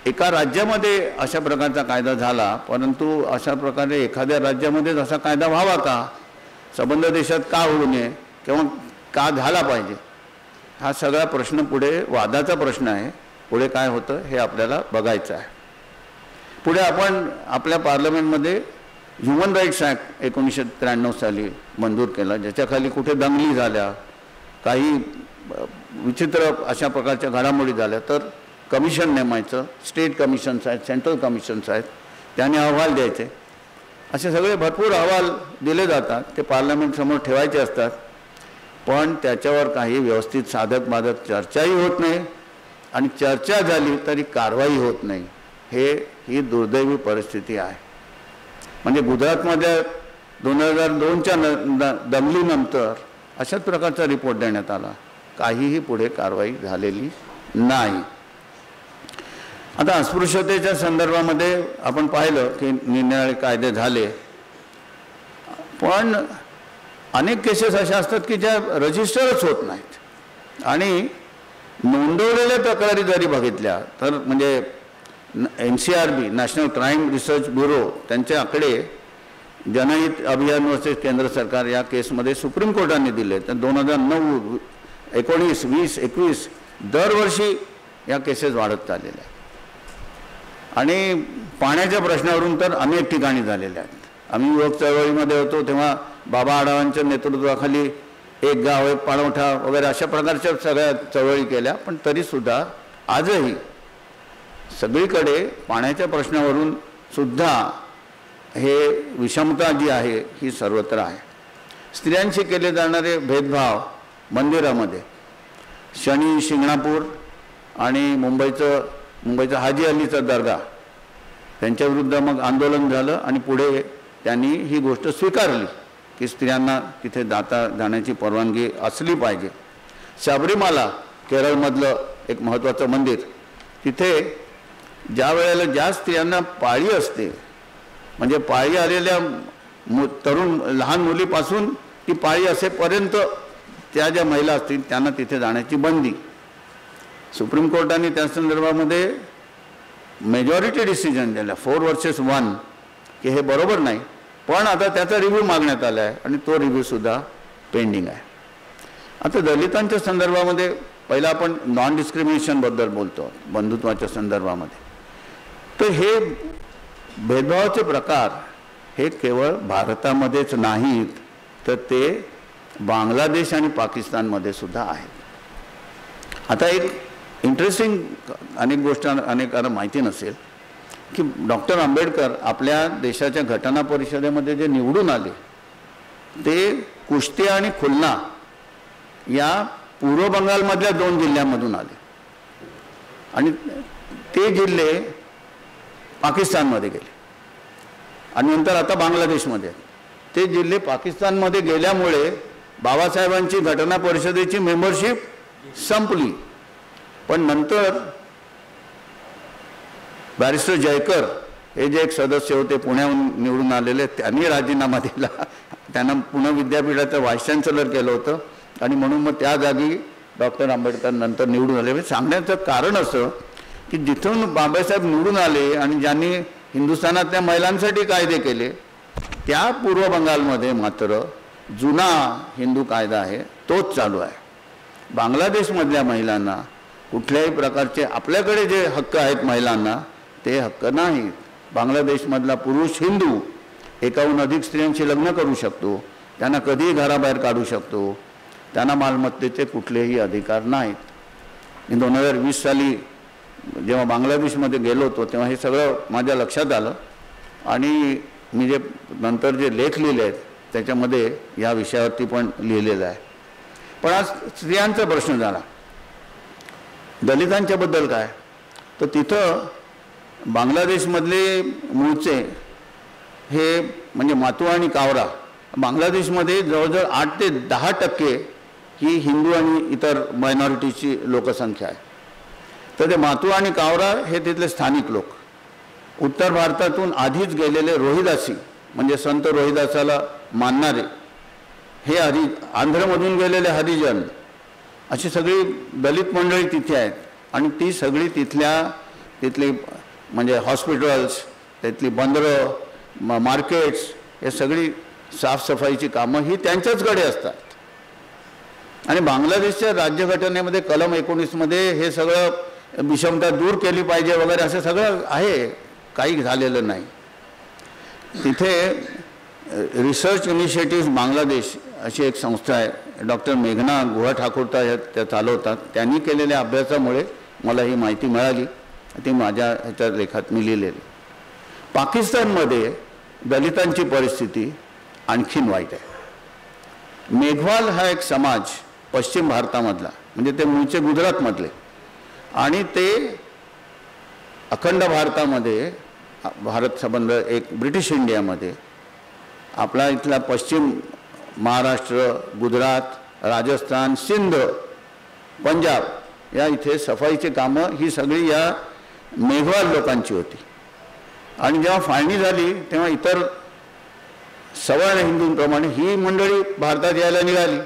एका राज्यामध्ये अशा प्रकारचा कायदा झाला, परंतु अशा प्रकारे एखाद्या राज्यामध्ये असा कायदा व्हावा का, संबंध देशात का होऊ नये किंवा का झाला पाहिजे, हा सगळा प्रश्न पुढे वादाचा प्रश्न आहे। पुढे काय होतं हे आपल्याला बघायचं आहे। पुढे आपण आपल्या पार्लमेंटमध्ये ह्युमन राईट्स ॲक्ट 1993 साली मंजूर केला, ज्याच्याखाली कुठे दंगली झाल्या, काही विचित्र अशा प्रकारच्या घडामोडी झाल्या तर कमिशन नेमायचं, स्टेट कमिशन्स आहेत, सेंट्रल कमिशन्स आहेत, त्याने अहवाल द्यायचे। असे सगळे भरपूर अहवाल दिले जातात, ते पार्लमेंटसमोर ठेवायचे असतात, पण त्याच्यावर काही व्यवस्थित साधक बाधक चर्चाही होत नाही आणि चर्चा झाली तरी कारवाई होत नाही। ही दुर्दैवी परिस्थिती आहे। म्हणजे गुजरातमध्ये 2002च्या दंगलीनंतर अशाच प्रकारचा रिपोर्ट देण्यात आला, काहीही पुढे कारवाई झालेली नाही। आता अस्पृश्यतेच्या संदर्भामध्ये आपण पाहिलं की निरनिराळे कायदे झाले, पण अनेक केसेस अशा असतात की ज्या रजिस्टरच होत नाहीत आणि नोंदवलेल्या तक्रारी जरी बघितल्या तर म्हणजे NCRB national crime research bureau त्यांचे आकडे जनहित अभियान वर्सेस केंद्र सरकार या केसमध्ये सुप्रीम कोर्टाने दिले तर 2009, 19, 20, 21 दरवर्षी या केसेस वाढत चाललेल्या आहेत। आणि पाण्याच्या प्रश्नावरून तर अनेक ठिकाणी झालेल्या आहेत। आम्ही युवक चळवळीमध्ये होतो तेव्हा बाबा आढावांच्या नेतृत्वाखाली एक गाव एक पाणवठा वगैरे अशा प्रकारच्या सगळ्या चळवळी केल्या, पण तरीसुद्धा आजही सगळीकडे पाण्याच्या प्रश्नावरून सुद्धा हे विषमता जी आहे ही सर्वत्र आहे। स्त्रियांशी केले जाणारे भेदभाव मंदिरामध्ये शनी शिंगणापूर आणि मुंबईचा हाजी अलीचा दर्गा त्यांच्याविरुद्ध मग आंदोलन झालं आणि पुढे त्यांनी ही गोष्ट स्वीकारली की स्त्रियांना तिथे जाण्याची परवानगी असली पाहिजे। शबरीमाला केरळमधलं एक महत्त्वाचं मंदिर, तिथे ज्या वेळेला ज्या स्त्रियांना पाळी असते म्हणजे पाळी आलेल्या तरुण लहान मुलीपासून ती पाळी असेपर्यंत त्या ज्या महिला असतील त्यांना तिथे जाण्याची बंदी, सुप्रीम कोर्टाने त्या संदर्भामध्ये मेजॉरिटी डिसिजन दिला 4 वर्सेस 1 की हे बरोबर नाही, पण आता त्याचा रिव्ह्यू मागण्यात आला आहे आणि तो रिव्ह्यूसुद्धा पेंडिंग आहे। आता दलितांच्या संदर्भामध्ये पहिला आपण नॉन डिस्क्रिमिनेशनबद्दल बोलतो बंधुत्वाच्या संदर्भामध्ये, तर हे भेदभावाचे प्रकार हे केवळ भारतामध्येच नाहीत तर ते बांगलादेश आणि पाकिस्तानमध्ये सुद्धा आहेत। आता एक इंटरेस्टिंग अनेक गोष्ट अनेकांना माहिती नसेल की डॉक्टर आंबेडकर आपल्या देशाच्या घटना परिषदेमध्ये जे निवडून आले ते कुश्ती आणि खुलना या पूर्व बंगालमधल्या 2 जिल्ह्यांमधून आले आणि ते जिल्हे पाकिस्तानमध्ये गेले आणि नंतर आता बांगलादेशमध्ये। ते जिल्हे पाकिस्तानमध्ये गेल्यामुळे बाबासाहेबांची घटना परिषदेची मेंबरशिप संपली, पण नंतर बॅरिस्टर जयकर हे जे एक सदस्य होते पुण्याहून निवडून आलेले, त्यांनी राजीनामा दिला. त्यांना पुणे विद्यापीठाचं व्हाईस चान्सलर केलं होतं आणि म्हणून मग त्या जागी डॉक्टर आंबेडकर नंतर निवडून आले. सांगण्याचं कारण असं की जिथून बाबासाहेब निवडून आले आणि ज्यांनी हिंदुस्थानातल्या महिलांसाठी कायदे केले, त्या पूर्व बंगालमध्ये मात्र जुना हिंदू कायदा आहे तोच चालू आहे. बांगलादेशमधल्या महिलांना कुठल्याही प्रकारचे आपल्याकडे जे हक्क आहेत महिलांना ते हक्क नाहीत. बांगलादेशमधला पुरुष हिंदू एकाहून अधिक स्त्रियांशी लग्न करू शकतो, त्यांना कधीही घराबाहेर काढू शकतो, त्यांना मालमत्तेचे कुठलेही अधिकार नाहीत. मी 2020 साली जेव्हा बांगलादेशमध्ये गेलो होतो तेव्हा हे सगळं माझ्या लक्षात आलं आणि मी जे नंतर जे लेख लिहिले आहेत त्याच्यामध्ये या विषयावरती पण लिहिलेलं आहे. पण आज स्त्रियांचा प्रश्न झाला. दलितांच्याबद्दल काय, तर तिथं बांगलादेशमधले मूळचे हे म्हणजे मातू आणि कावरा, बांगलादेशमध्ये जवळजवळ 8 ते 10% ही हिंदू आणि इतर मायनॉरिटीची लोकसंख्या आहे. तर ते मातू आणि कावरा हे तिथले स्थानिक लोक, उत्तर भारतातून आधीच गेलेले रोहिदासी म्हणजे संत रोहिदासाला मानणारे हे आंध्रमधून गेलेले हरिजन, अशी सगळी दलित मंडळी तिथे आहेत. आणि ती सगळी तिथली म्हणजे हॉस्पिटल्स, तिथली बंदरं, मार्केट्स, हे सगळी साफसफाईची कामं ही त्यांच्याचकडे असतात. आणि बांगलादेशच्या राज्यघटनेमध्ये कलम 19 मध्ये हे सगळं विषमता दूर केली पाहिजे वगैरे असं सगळं आहे, काही झालेलं नाही. तिथे रिसर्च इनिशिएटिव्ह बांगलादेश अशी एक संस्था आहे, डॉक्टर मेघना गुहा ठाकूर त्या चालवतात. त्यांनी केलेल्या अभ्यासामुळे मला ही माहिती मिळाली, ती माझ्या ह्याच्या लेखात मी लिहिलेली. पाकिस्तानमध्ये दलितांची परिस्थिती आणखीन वाईट आहे. मेघवाल हा एक समाज पश्चिम भारतामधला, म्हणजे ते मूळचे गुजरातमधले, आणि ते अखंड भारतामध्ये भारत संबंध एक ब्रिटिश इंडियामध्ये आपला इथला पश्चिम महाराष्ट्र, गुजरात, राजस्थान, सिंध, पंजाब या इथे सफाईची कामं ही सगळी या मेघवाल लोकांची होती. आणि जेव्हा फाळणी झाली तेव्हा इतर सवर्ण हिंदूंप्रमाणे ही मंडळी भारतात यायला निघाली.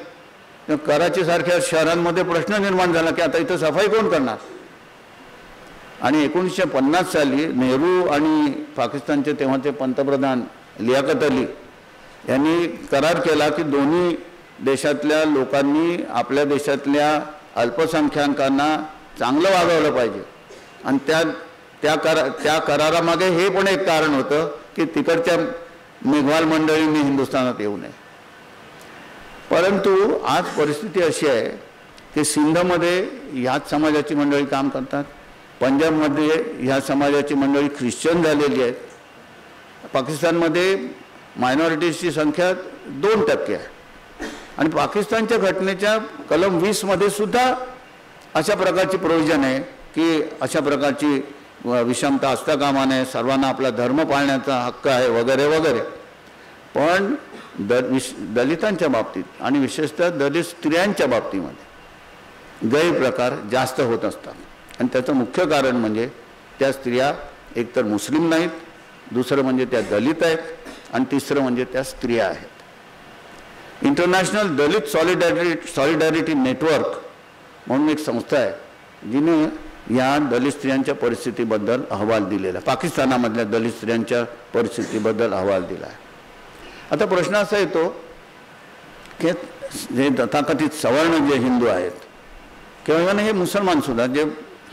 कराचीसारख्या शहरांमध्ये प्रश्न निर्माण झाला की आता इथं सफाई कोण करणार. आणि 1950 साली नेहरू आणि पाकिस्तानचे तेव्हाचे पंतप्रधान लियाकत अली यांनी करार केला की दोन्ही देशातल्या लोकांनी आपल्या देशातल्या अल्पसंख्याकांना चांगलं वागवलं पाहिजे. आणि त्या करारामागे हे पण एक कारण होतं की तिकडच्या मेघवाल मंडळींनी हिंदुस्थानात येऊ नये. परंतु आज परिस्थिती अशी आहे की सिंधमध्ये ह्याच समाजाची मंडळी काम करतात, पंजाबमध्ये ह्या समाजाची मंडळी ख्रिश्चन झालेली आहेत, पाकिस्तानमध्ये मायनॉरिटीजची संख्या 2% आहे. आणि पाकिस्तानच्या घटनेच्या कलम 20 मध्ये सुद्धा अशा प्रकारची प्रोव्हिजन आहे की अशा प्रकारची विषमता असता कामा नये, सर्वांना आपला धर्म पाळण्याचा हक्क आहे वगैरे वगैरे. पण दलितांच्या बाबतीत आणि विशेषतः दलित स्त्रियांच्या बाबतीमध्ये गैरप्रकार जास्त होत असतात. आणि त्याचं मुख्य कारण म्हणजे त्या स्त्रिया एकतर मुस्लिम नाहीत, दुसरं म्हणजे त्या दलित आहेत, आणि तिसरं म्हणजे त्या स्त्रिया आहेत. इंटरनॅशनल दलित सॉलिडॅरिटी नेटवर्क म्हणून एक संस्था आहे जिने या दलित स्त्रियांच्या परिस्थितीबद्दल अहवाल दिलेला, पाकिस्तानामधल्या दलित स्त्रियांच्या परिस्थितीबद्दल अहवाल दिला आहे. आता प्रश्न असा येतो की जे तथाकथित सवर्ण जे हिंदू आहेत किंवा हे मुसलमान सुद्धा जे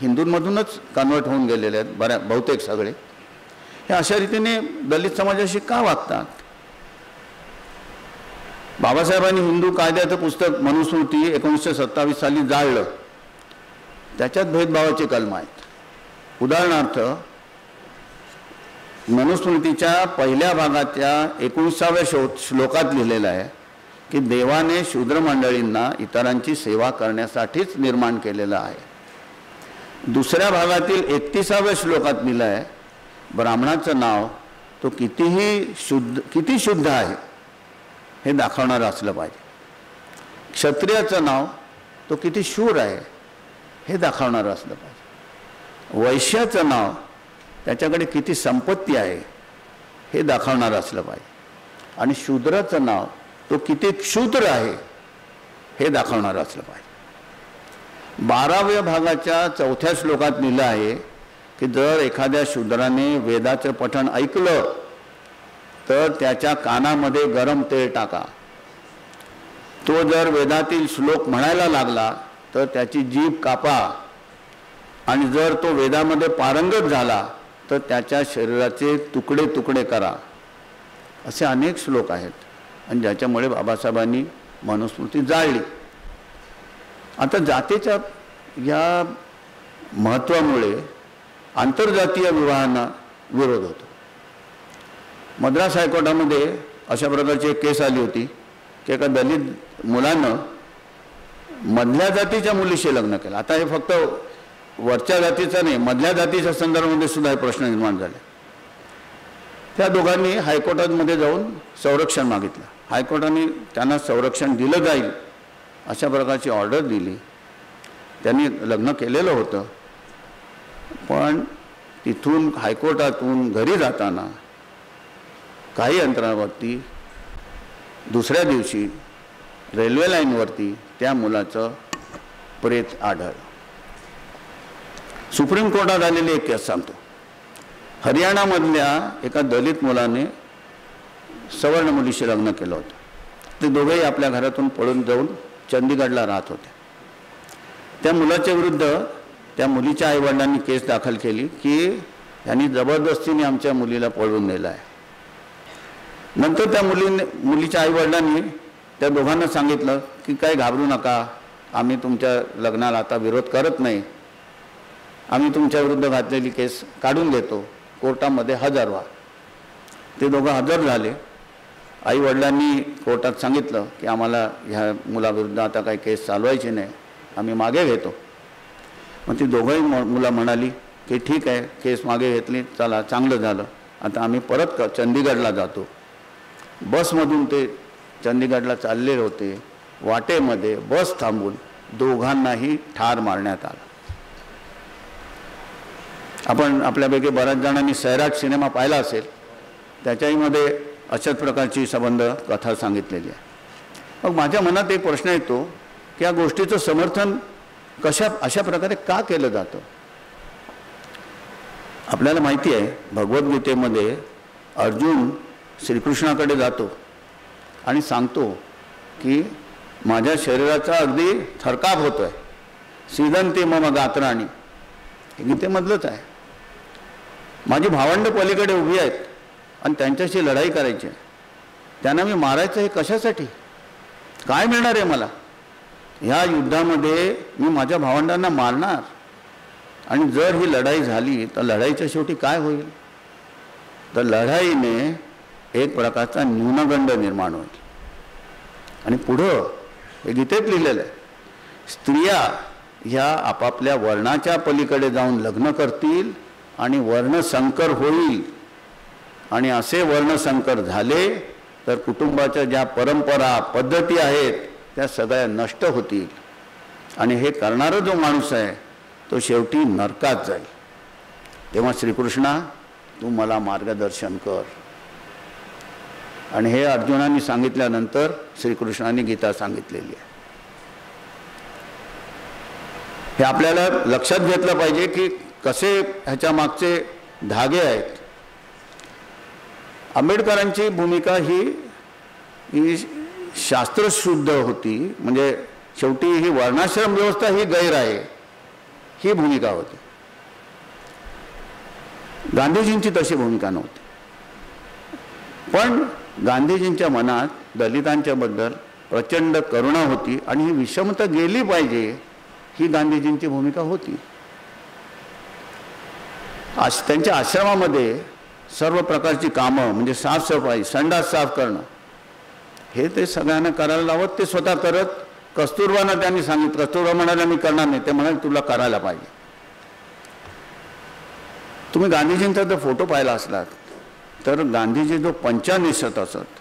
हिंदूंमधूनच कन्वर्ट होऊन गेलेले आहेत बहुतेक सगळे, हे अशा रीतीने दलित समाजाशी का वागतात. बाबासाहेबांनी हिंदू कायद्याचं पुस्तक मनुस्मृती 1927 साली जाळलं. त्याच्यात भेदभावाचे कलम आहेत. उदाहरणार्थ मनुस्मृतीच्या पहिल्या भागाच्या 19व्या श्लोकात लिहिलेलं आहे की देवाने शूद्र मंडळींना इतरांची सेवा करण्यासाठीच निर्माण केलेलं आहे. दुसऱ्या भागातील 31व्या श्लोकात लिहिलं आहे ब्राह्मणाचं नाव तो किती शुद्ध आहे हे दाखवणारं असलं पाहिजे. क्षत्रियाचं नाव तो किती शूर आहे हे दाखवणारं असलं पाहिजे. वैश्याचं नाव त्याच्याकडे किती संपत्ती आहे हे दाखवणारं असलं पाहिजे. आणि शूद्राचं नाव तो किती क्षुद्र आहे हे दाखवणारं असलं पाहिजे. 12व्या भागाच्या 4थ्या श्लोकात लिहिलं आहे की जर एखाद्या शूद्राने वेदाचं पठण ऐकलं तर त्याच्या कानामध्ये गरम तेल टाका. तो जर वेदातील श्लोक म्हणायला लागला तर त्याची जीभ कापा. आणि जर तो वेदामध्ये पारंगत झाला तर त्याच्या शरीराचे तुकडे तुकडे करा. असे अनेक श्लोक आहेत आणि ज्याच्यामुळे बाबासाहेबांनी मनुस्मृती जाळली. आता जातीच्या या महत्त्वामुळे आंतरजातीय विवाहांना विरोध होतो. मद्रास हायकोर्टामध्ये अशा प्रकारची एक केस आली होती की एका दलित मुलानं मधल्या जातीच्या मुलीशी लग्न केलं. आता हे फक्त वरच्या जातीचं नाही, मधल्या जातीच्या संदर्भामध्ये सुद्धा हे प्रश्न निर्माण झाले. त्या दोघांनी हायकोर्टामध्ये जाऊन संरक्षण मागितलं. हायकोर्टाने त्यांना संरक्षण दिलं जाईल अशा प्रकारची ऑर्डर दिली. त्यांनी लग्न केलेलं होतं, पण तिथून हायकोर्टातून घरी जाताना काही अंतरावरती दुसऱ्या दिवशी रेल्वे लाईनवरती त्या मुलाचं प्रेत आढळलं. सुप्रीम कोर्टात आलेली एक केस सांगतो. हरियाणामधल्या एका दलित मुलाने सवर्ण मुलीशी लग्न केलं होतं. ते दोघेही आपल्या घरातून पळून जाऊन चंदीगडला राहत होते. त्या मुलाच्या विरुद्ध त्या मुलीच्या आईवडिलांनी केस दाखल केली की त्यांनी जबरदस्तीने आमच्या मुलीला पळवून नेलं आहे. नंतर त्या मुलीच्या आईवडिलांनी त्या दोघांना सांगितलं की काही घाबरू नका, आम्ही तुमच्या लग्नाला आता विरोध करत नाही, आम्ही तुमच्या विरुद्ध घातलेली केस काढून देतो, कोर्टामध्ये हजर व्हा. ते दोघं हजर झाले. आईवडिलांनी कोर्टात सांगितलं की आम्हाला ह्या मुलाविरुद्ध आता काही केस चालवायची नाही, आम्ही मागे घेतो. मग ती दोघंही मुलं म्हणाली की ठीक आहे, केस मागे घेतली, चला चांगलं झालं, आता आम्ही परत चंदीगडला जातो. बसमधून ते चंदीगडला चालले होते. वाटेमध्ये बस थांबून दोघांनाही ठार मारण्यात आलं. आपण आपल्यापैकी बऱ्याच जणांनी सैराट सिनेमा पाहिला असेल, त्याच्याहीमध्ये अशाच प्रकारची संबंध कथा सांगितलेली आहे. मग माझ्या मनात एक प्रश्न येतो की या गोष्टीचं समर्थन अशा प्रकारे का केलं जातं. आपल्याला माहिती आहे भगवद्गीतेमध्ये अर्जुन श्रीकृष्णाकडे जातो आणि सांगतो की माझ्या शरीराचा अगदी थरकाप होतोय, सीदंती मम गात्राणी, हे गीतेमधलंच आहे. माझी भावंड पलीकडे उभी आहेत आणि त्यांच्याशी लढाई करायची आहे, त्यांना मी मारायचं हे कशासाठी, काय मिळणार आहे मला. ह्या युद्धामध्ये मी माझ्या भावंडांना मारणार आणि जर ही लढाई झाली तर लढाईच्या शेवटी काय होईल, तर लढाईने एक प्रकारचा न्यूनगंड निर्माण होईल. आणि पुढं हे गीतेत लिहिलेलं आहे, स्त्रिया ह्या आपापल्या वर्णाच्या पलीकडे जाऊन लग्न करतील आणि वर्णसंकर होईल. आणि असे वर्णसंकर झाले तर कुटुंबाच्या ज्या परंपरा पद्धती आहेत त्या सगळ्या नष्ट होतील. आणि हे करणारा जो माणूस आहे तो शेवटी नरकात जाईल. तेव्हा श्रीकृष्णा तू मला मार्गदर्शन कर. आणि हे अर्जुनाने सांगितल्यानंतर श्रीकृष्णाने गीता सांगितलेली आहे. हे आपल्याला लक्षात घेतलं पाहिजे की कसे ह्याच्या मागचे धागे आहेत. आंबेडकरांची भूमिका ही शास्त्रशुद्ध होती, म्हणजे शेवटी ही वर्णाश्रम व्यवस्था ही गैर आहे ही भूमिका होती. गांधीजींची तशी भूमिका नव्हती. पण गांधीजींच्या मनात दलितांच्या बद्दल प्रचंड करुणा होती आणि ही विषमता गेली पाहिजे ही गांधीजींची भूमिका होती. त्यांच्या आश्रमामध्ये सर्व प्रकारची कामं म्हणजे साफसफाई, संडास साफ करणं हे ते सगळ्यांना करायला लावत, ते स्वतः करत. कस्तुरबांना त्यांनी सांगितलं, कस्तुरबा म्हणाले मी करणार नाही, ते म्हणाले तुला करायला पाहिजे. तुम्ही गांधीजींचा जर फोटो पाहिला असलात तर गांधीजी जो पंचा नेसत असत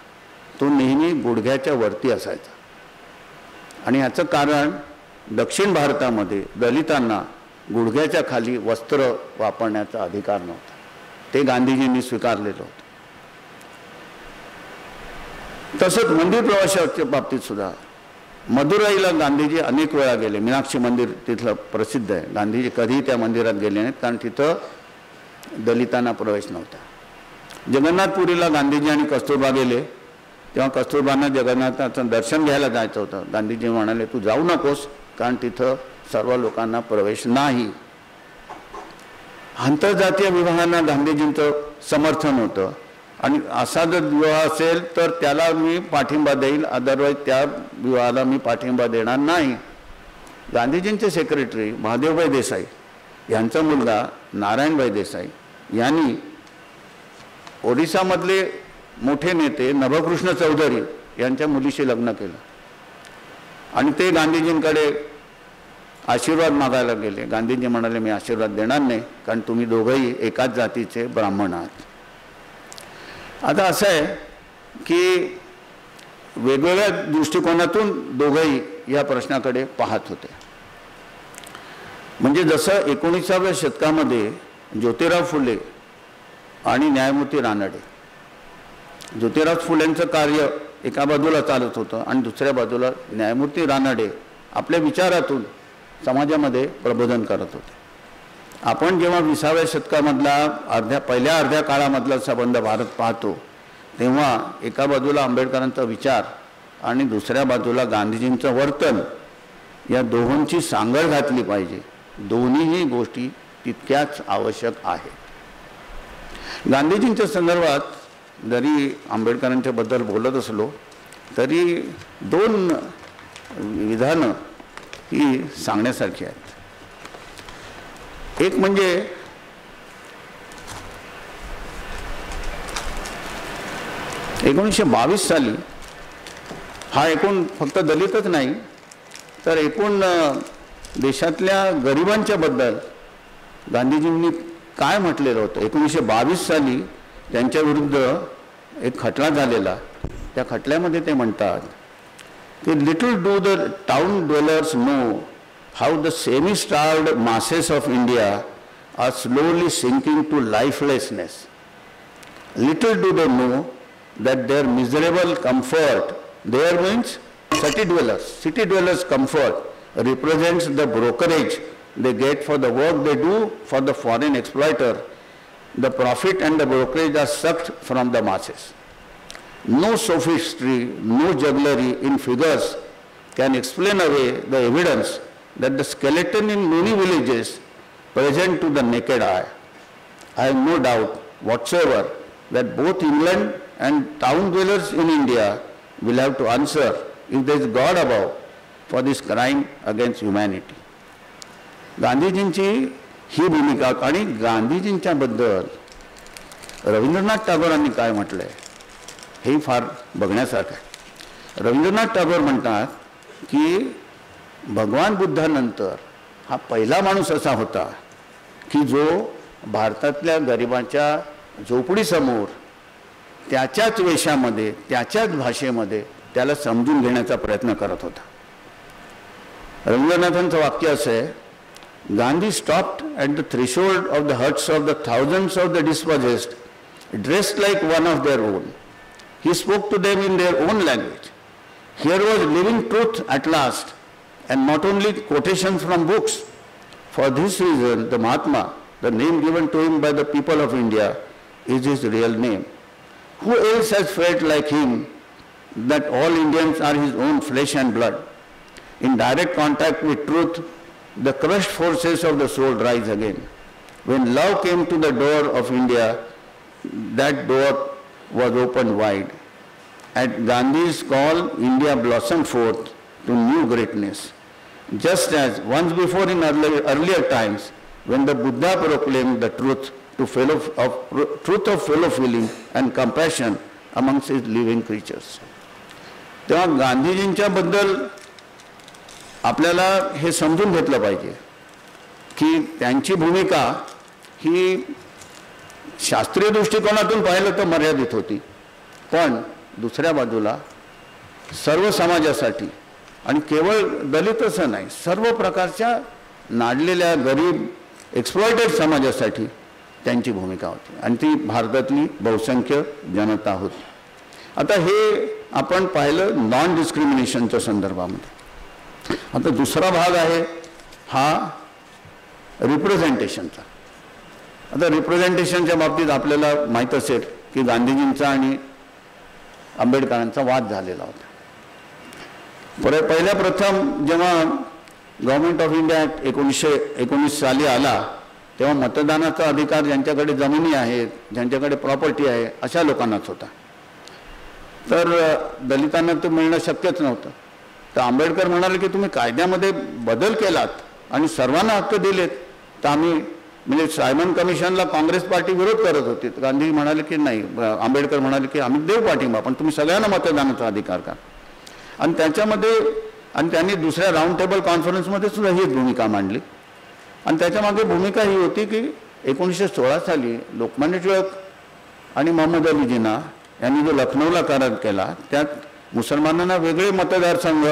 तो नेहमी गुडघ्याच्या वरती असायचा आणि याचं कारण दक्षिण भारतामध्ये दलितांना गुडघ्याच्या खाली वस्त्र वापरण्याचा अधिकार नव्हता, ते गांधीजींनी स्वीकारलेलं होतं. तसंच मंदिर प्रवासाच्या बाबतीत सुद्धा मदुराईला गांधीजी अनेक वेळा गेले. मीनाक्षी मंदिर तिथलं प्रसिद्ध आहे. गांधीजी कधीही त्या मंदिरात गेले नाहीत, कारण तिथं दलितांना प्रवेश नव्हता. जगन्नाथपुरीला गांधीजी आणि कस्तुरबा गेले, तेव्हा कस्तुरबांना जगन्नाथाचं दर्शन घ्यायला जायचं होतं. गांधीजी म्हणाले तू जाऊ नकोस, कारण तिथं सर्व लोकांना प्रवेश नाही. आंतरजातीय विवाहांना गांधीजींचं समर्थन होतं, आणि असा जर विवाह असेल तर त्याला मी पाठिंबा देईल, अदरवाईज त्या विवाहाला मी पाठिंबा देणार नाही. गांधीजींचे सेक्रेटरी महादेवभाई देसाई यांचा मुलगा नारायणभाई देसाई यांनी ओडिसामधले मोठे नेते नभकृष्ण चौधरी यांच्या मुलीशी लग्न केलं, आणि ते गांधीजींकडे आशीर्वाद मागायला गेले. गांधीजी म्हणाले मी आशीर्वाद देणार नाही, कारण तुम्ही दोघंही एकाच जातीचे ब्राह्मण आहात. आता असं आहे की वेगवेगळ्या दृष्टिकोनातून दोघंही या प्रश्नाकडे पाहत होते. म्हणजे जसं 19व्या शतकामध्ये ज्योतिराव फुले आणि न्यायमूर्ती रानडे, ज्योतिराव फुलेंचं कार्य एका बाजूला चालत होतं आणि दुसऱ्या बाजूला न्यायमूर्ती रानडे आपल्या विचारातून समाजामध्ये प्रबोधन करत होते. आपण जेव्हा 20व्या शतकामधला पहिल्या अर्ध्या काळामधला संबंध भारत पाहतो, तेव्हा एका बाजूला आंबेडकरांचा विचार आणि दुसऱ्या बाजूला गांधीजींचं वर्तन, या दोहोंची सांगड घातली पाहिजे. दोन्हीही गोष्टी तितक्याच आवश्यक आहेत. गांधीजींच्या संदर्भात जरी आंबेडकरांच्या बद्दल बोलत असलो तरी दोन विधानं ही सांगण्यासारखी आहेत. एक म्हणजे ...1922 साली हा एकूण फक्त दलितच नाही तर एकूण देशातल्या गरिबांच्या बद्दल गांधीजींनी काय म्हटलेलं होतं. 1922 साली त्यांच्या विरुद्ध एक खटला झालेला. त्या खटल्यामध्ये ते म्हणतात की little do the town dwellers know how the semi-starved masses of India are slowly sinking to lifelessness. Little do they know that their miserable comfort, there means city dwellers' comfort, represents the brokerage they get for the work they do for the foreign exploiter. The profit and the brokerage are sucked from the masses. No sophistry, no jugglery in figures can explain away the evidence that the skeleton in many villages present to the naked eye. I have no doubt whatsoever that both England and town dwellers in India will have to answer, if there is God above, for this crime against humanity. गांधीजींची ही भूमिका. आणि गांधीजींच्या बद्दल रवींद्रनाथ टागोरांनी काय म्हटलंय हे फार बघण्यासारखं आहे. रवींद्रनाथ टागोर म्हणतात की भगवान बुद्धानंतर हा पहिला माणूस असा होता की जो भारतातल्या गरिबांच्या झोपडीसमोर त्याच्याच वेशामध्ये, त्याच्याच भाषेमध्ये त्याला समजून घेण्याचा प्रयत्न करत होता. रवींद्रनाथांचं वाक्य असं आहे, Gandhi stopped at the threshold of the huts of the thousands of the dispossessed, dressed like one of their own. He spoke to them in their own language. Here was living truth at last, and not only quotations from books. For this reason, the Mahatma, the name given to him by the people of India, is his real name. Who else has felt like him that all Indians are his own flesh and blood? In direct contact with truth, the crushed forces of the soul rise again. When love came to the door of India, that door was opened wide. At Gandhi's call, India blossomed forth to new greatness. Just as once before in earlier times, when the Buddha proclaimed the truth of fellow feeling and compassion amongst his living creatures. तेव्हा गांधीजींच्या बद्दल आपल्याला हे समजून घेतलं पाहिजे की त्यांची भूमिका ही शास्त्रीय दृष्टिकोनातून पाहिलं तर मर्यादित होती, पण दुसऱ्या बाजूला सर्व समाजासाठी आणि केवळ दलितच नाही, सर्व प्रकारच्या नाडलेल्या गरीब एक्सप्लॉयटेड समाजासाठी त्यांची भूमिका होती आणि ती भारतातली बहुसंख्य जनता होती. आता हे आपण पाहिलं नॉन डिस्क्रिमिनेशनच्या संदर्भामध्ये. आता दुसरा भाग आहे हा रिप्रेझेंटेशनचा. आता रिप्रेझेंटेशनच्या बाबतीत आपल्याला माहीत असेल की गांधीजींचा आणि आंबेडकरांचा वाद झालेला होता. पहिल्या प्रथम जेव्हा गव्हर्नमेंट ऑफ इंडिया ॲक्ट 1919 साली आला तेव्हा मतदानाचा अधिकार ज्यांच्याकडे जमिनी आहेत, ज्यांच्याकडे प्रॉपर्टी आहे अशा लोकांनाच होता. तर दलितांना तो मिळणं शक्यच नव्हतं. तर आंबेडकर म्हणाले की तुम्ही कायद्यामध्ये बदल केलात आणि सर्वांना हक्क दिलेत तर आम्ही, म्हणजे सायमन कमिशनला काँग्रेस पार्टी विरोध करत होती. गांधी म्हणाले की नाही, आंबेडकर म्हणाले की आम्ही देऊ पाठिंबा पण तुम्ही सगळ्यांना मतदानाचा अधिकार का. आणि त्याच्यामध्ये आणि त्यांनी दुसऱ्या राऊंड टेबल कॉन्फरन्समध्ये सुद्धा हीच भूमिका मांडली. आणि त्याच्यामागे भूमिका ही होती की 1916 साली लोकमान्य टिळक आणि मोहम्मद अली जिना यांनी जो लखनौला करार केला त्यात मुसलमानांना वेगळे मतदारसंघ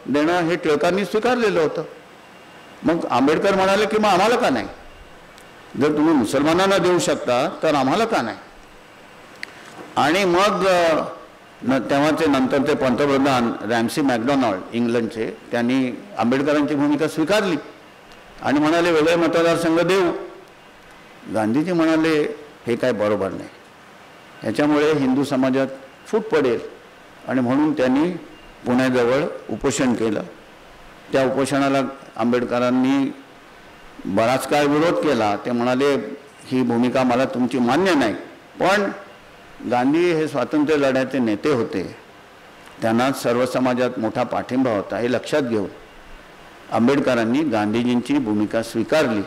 देणं हे टिळकांनी स्वीकारलेलं होतं. मग आंबेडकर म्हणाले की मग आम्हाला का नाही, जर तुम्ही मुसलमानांना देऊ शकता तर आम्हाला का नाही. आणि मग तेव्हाचे नंतरचे पंतप्रधान रॅम्सी मॅकडॉनल्ड इंग्लंडचे, त्यांनी आंबेडकरांची भूमिका स्वीकारली आणि म्हणाले वेगळे मतदारसंघ देऊ. गांधीजी म्हणाले हे काय बरोबर नाही, ह्याच्यामुळे हिंदू समाजात फूट पडेल आणि म्हणून त्यांनी पुण्याजवळ उपोषण केलं. त्या उपोषणाला आंबेडकरांनी बराच काळ विरोध केला. ते म्हणाले ही भूमिका मला तुमची मान्य नाही. पण गांधी हे स्वातंत्र्य लढ्याचे नेते होते, त्यांना सर्व समाजात मोठा पाठिंबा होता हे लक्षात घेऊन आंबेडकरांनी गांधीजींची भूमिका स्वीकारली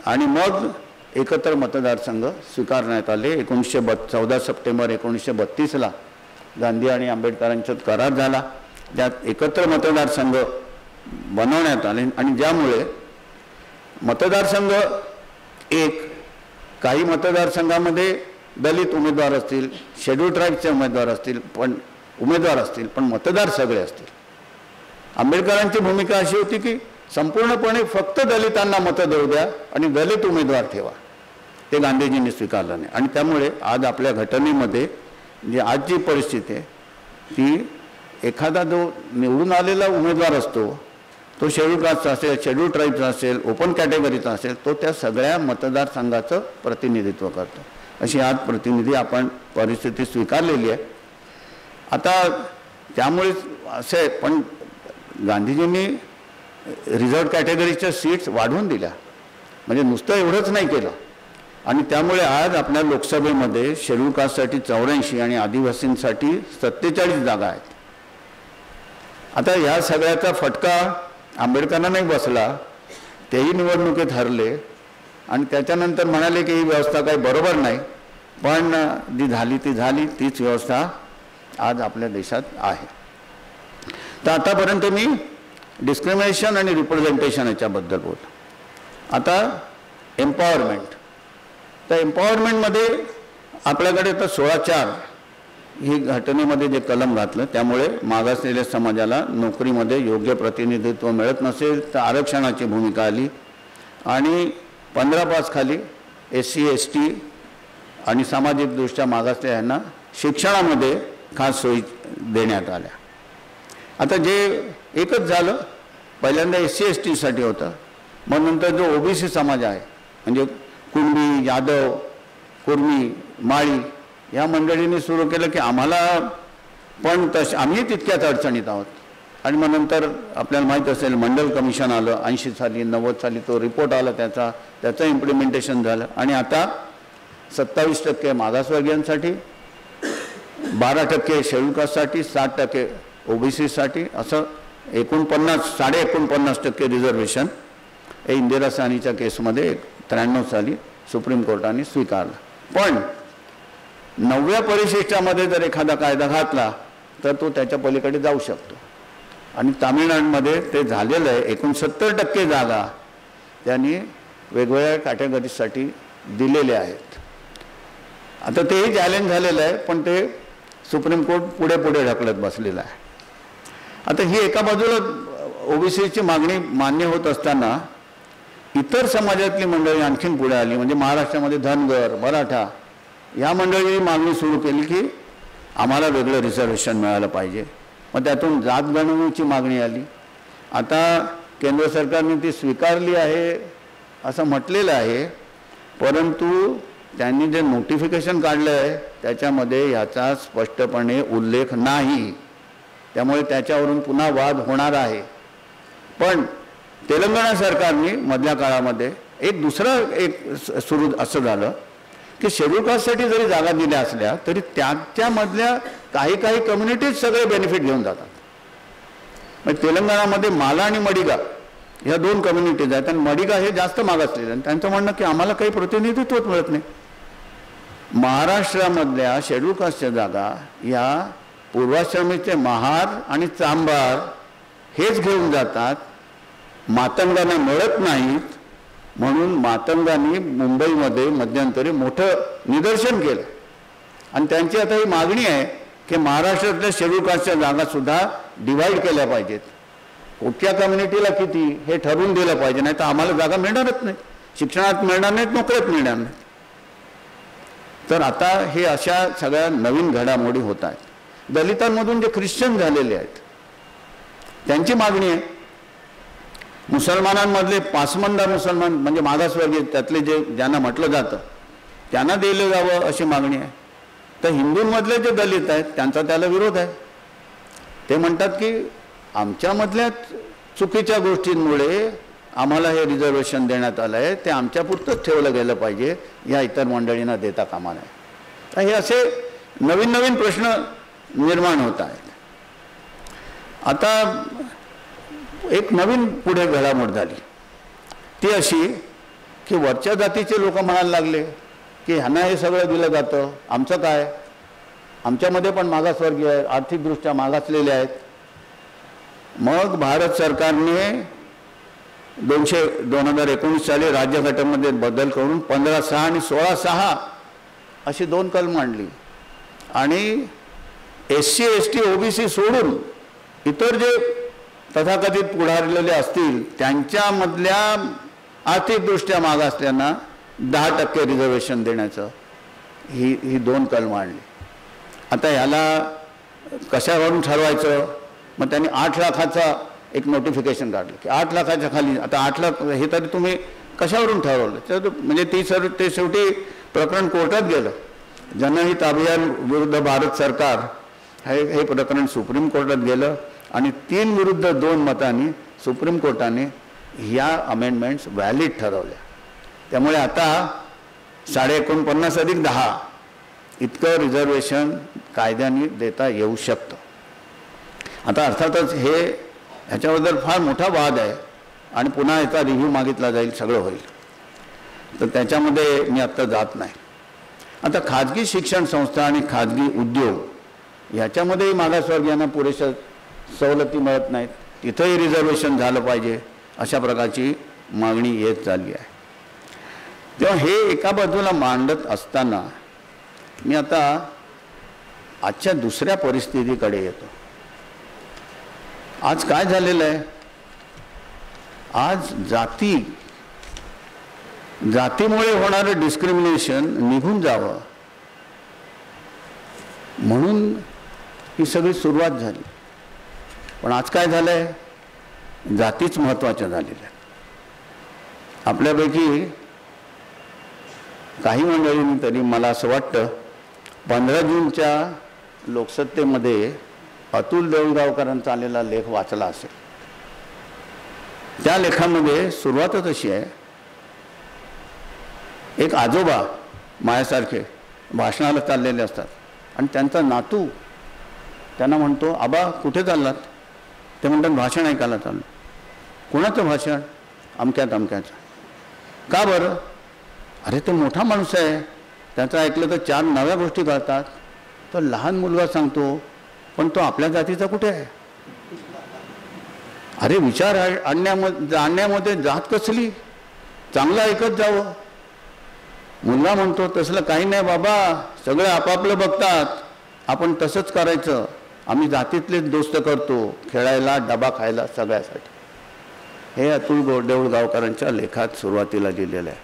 आणि मग एकत्र मतदारसंघ स्वीकारण्यात आले. 14 सप्टेंबर 1932ला गांधी आणि आंबेडकरांच्यात करार झाला. त्यात एकत्र मतदारसंघ बनवण्यात आले आणि ज्यामुळे मतदारसंघ काही मतदारसंघामध्ये दलित उमेदवार असतील, शेड्यूल ट्राईबचे उमेदवार असतील, पण मतदार सगळे असतील. आंबेडकरांची भूमिका अशी होती की संपूर्णपणे फक्त दलितांना मतं देऊ द्या आणि दलित उमेदवार ठेवा. ते गांधीजींनी स्वीकारलं नाही आणि त्यामुळे आज आपल्या घटनेमध्ये जी आजची परिस्थिती आहे ती एखादा जो निवडून आलेला उमेदवार असतो तो शेड्यूल कास्टचा असेल, शेड्यूल ट्राईबचा असेल, ओपन कॅटेगरीचा असेल, तो त्या सगळ्या मतदारसंघाचं प्रतिनिधित्व करतो. अशी आज प्रतिनिधी आपण परिस्थिती स्वीकारलेली आहे. आता त्यामुळे असे पण गांधीजींनी रिझर्व कॅटेगरीच्या सीट्स वाढवून दिल्या, म्हणजे नुसतं एवढंच नाही केलं. आणि त्यामुळे आज आपल्या लोकसभेमध्ये शेड्यूल कास्टसाठी 84 आणि आदिवासींसाठी 47 जागा आहेत. आता या सगळ्याचा फटका आंबेडकरांना नाही बसला, तेही निवडणुकीत हरले आणि त्याच्यानंतर म्हणाले की ही व्यवस्था काही बरोबर नाही. पण जी झाली ती झाली, तीच व्यवस्था आज आपल्या देशात आहे. तर आतापर्यंत मी डिस्क्रिमिनेशन आणि रिप्रेझेंटेशन याच्याबद्दल बोलतो. आता एम्पॉवरमेंट. तर एम्पॉवरमेंटमध्ये आपल्याकडे तर 16(4) ही घटनेमध्ये जे कलम घातलं त्यामुळे मागासलेल्या समाजाला नोकरीमध्ये योग्य प्रतिनिधित्व मिळत नसेल तर आरक्षणाची भूमिका आली आणि 15(5) खाली SC ST आणि सामाजिकदृष्ट्या मागासलेल्या यांना शिक्षणामध्ये खास सोयी देण्यात आल्या. आता जे एकच झालं, पहिल्यांदा SC ST साठी होतं, मग नंतर जो OBC समाज आहे म्हणजे कुणबी, यादव, कुर्मी, माळी या मंडळींनी सुरू केलं की आम्हाला पण आम्ही तितक्याच अडचणीत आहोत. आणि मग नंतर आपल्याला माहीत असेल मंडल कमिशन आलं 80 साली, 90 साली तो रिपोर्ट आला, त्याचं इम्प्लिमेंटेशन झालं आणि आता 27% मागासवर्गीयांसाठी, 12% शेड्यूल कास्टसाठी, 60% OBC साठी, असं 49% रिझर्वेशन हे इंदिरा साहनीच्या केसमध्ये 93 साली सुप्रीम कोर्टाने स्वीकारलं. पण 9व्या परिशिष्टामध्ये जर एखादा कायदा घातला तर तो त्याच्या पलीकडे जाऊ शकतो आणि तामिळनाडूमध्ये ते झालेलं आहे. 69% जागा त्यांनी वेगवेगळ्या कॅटेगरीजसाठी दिलेल्या आहेत. आता तेही चॅलेंज झालेलं आहे पण ते सुप्रीम कोर्ट पुढे ढकलत बसलेलं आहे. आता ही एका बाजूला ओबीसीची मागणी मान्य होत असताना इतर समाजातली मंडळी आणखीन पुढे आली, म्हणजे महाराष्ट्रामध्ये धनगर, मराठा या मंडळींनी मागणी सुरू केली की आम्हाला वेगळं रिझर्वेशन मिळालं पाहिजे. मग त्यातून जात गणनेची मागणी आली. आता केंद्र सरकारने ती स्वीकारली आहे असं म्हटलेलं आहे, परंतु त्यांनी जे नोटिफिकेशन काढलं आहे त्याच्यामध्ये याचा स्पष्टपणे उल्लेख नाही. त्यामुळे त्याच्यावरून पुन्हा वाद होणार आहे. पण तेलंगणा सरकारने मधल्या काळामध्ये एक सुरू असं झालं की शेड्यूल कास्टसाठी जरी जागा दिल्या असल्या तरी त्याच्यामधल्या काही कम्युनिटीज सगळे बेनिफिट घेऊन जातात. मग तेलंगणामध्ये माला आणि मडिगा ह्या 2 कम्युनिटीज आहेत आणि मडिगा हे जास्त मागासलेले आणि त्यांचं म्हणणं की आम्हाला काही प्रतिनिधित्वच मिळत नाही. महाराष्ट्रामधल्या शेड्यूल कास्टच्या जागा या पूर्वाश्रमीचे महार आणि चांभार हेच घेऊन जातात, मातंगांना मिळत नाहीत. म्हणून मातंगांनी मुंबईमध्ये मध्यंतरी मोठं निदर्शन केलं आणि त्यांची आता ही मागणी आहे की महाराष्ट्रातल्या शेड्यूल कास्टच्या जागासुद्धा डिवाईड केल्या पाहिजेत. कुठल्या कम्युनिटीला किती हे ठरवून दिलं पाहिजे, नाही तर आम्हाला जागा मिळणारच नाही, शिक्षणात मिळणार नाहीत, नोकऱ्यात मिळणार नाहीत. तर आता हे अशा सगळ्या नवीन घडामोडी होत आहेत. दलितांमधून जे ख्रिश्चन झालेले आहेत त्यांची मागणी आहे मुसलमानांमधले पासमंदा मुसलमान म्हणजे मागासवर्गीय त्यातले ज्यांना म्हटलं जातं त्यांना दिलं जावं अशी मागणी आहे. तर हिंदूंमधले जे दलित आहेत त्यांचा त्याला विरोध आहे. ते म्हणतात की आमच्यामधल्या चुकीच्या गोष्टींमुळे आम्हाला हे रिझर्वेशन देण्यात आलं आहे, ते आमच्यापुरतंच ठेवलं गेलं पाहिजे, या इतर मंडळींना देता कामा नये. तर हे असे नवीन प्रश्न निर्माण होत आहेत. आता एक नवीन पुढे घडामोड झाली ती अशी की वरच्या जातीचे लोक म्हणायला लागले की ह्यांना हे सगळं दिलं जातं, आमचं काय, आमच्यामध्ये पण मागासवर्गीय आहे, आर्थिकदृष्ट्या मागासलेले आहेत. मग भारत सरकारने 2019 साली राज्यघटनेमध्ये बदल करून 15(6) आणि 16(6) अशी 2 कलम आणली आणि SC ST OBC सोडून इतर जे तथाकथित पुढारलेले असतील त्यांच्यामधल्या आर्थिकदृष्ट्या मागासल्यांना 10% रिझर्वेशन देण्याचं ही 2 कलम आणली. आता ह्याला कशावरून ठरवायचं, मग त्यांनी 8 लाखाचा एक नोटिफिकेशन काढलं की 8 लाखाच्या खाली, आता 8 लाख हे तरी तुम्ही कशावरून ठरवलं, तर म्हणजे ते शेवटी प्रकरण कोर्टात गेलं. जनहित अभियान विरुद्ध भारत सरकार हे प्रकरण सुप्रीम कोर्टात गेलं आणि 3 विरुद्ध 2 मतांनी सुप्रीम कोर्टाने ह्या अमेंडमेंट्स व्हॅलिड ठरवल्या. त्यामुळे आता 49.5 अधिक 10 इतकं रिझर्वेशन कायद्याने देता येऊ शकतं. आता अर्थातच ह्याच्याबद्दल फार मोठा वाद आहे आणि पुन्हा याचा रिव्ह्यू मागितला जाईल, सगळं होईल, तर त्याच्यामध्ये मी आत्ता जात नाही. आता खाजगी शिक्षण संस्था आणि खाजगी उद्योग ह्याच्यामध्येही मागासवर्गीयांना पुरेशा सवलती मिळत नाहीत, तिथंही रिझर्वेशन झालं पाहिजे अशा प्रकारची मागणी येत चालली आहे. तेव्हा हे एका बाजूला मांडत असताना मी आता आजच्या दुसऱ्या परिस्थितीकडे येतो. आज काय झालेलं आहे, आज जातीमुळे होणारं डिस्क्रिमिनेशन निघून जावं म्हणून ही सगळी सुरुवात झाली. पण आज काय झालंय, जातीच महत्त्वाच्या झालेल्या. आपल्यापैकी काही मंडळींनी तरी मला असं वाटतं 15 जूनच्या लोकसत्तेमध्ये अतुल देऊळगावकरांचा आलेला लेख वाचला असेल. त्या लेखामध्ये सुरुवातच अशी आहे, एक आजोबा माझ्यासारखे भाषणाला चाललेले असतात आणि त्यांचा नातू त्यांना म्हणतो, आबा कुठे चाललात? ते म्हणतात भाषण ऐकायला चाललो. कोणाचं भाषण? अमक्याचं. का बरं? अरे तो मोठा माणूस आहे, त्याचं ऐकलं तर 4 नव्या गोष्टी कळतात. तो लहान मुलगा सांगतो पण तो आपल्या जातीचा कुठे आहे? अरे विचार आणण्यामध्ये जात कसली, चांगलं ऐकत जावं. मुलगा म्हणतो तसलं काही नाही बाबा, सगळे आपापलं बघतात, आपण तसंच करायचं. आम्ही जातीतलेच दोस्त करतो, खेळायला, डबा खायला, सगळ्यासाठी. हे अतुल देऊळगावकरांच्या लेखात सुरुवातीला लिहिलेलं आहे.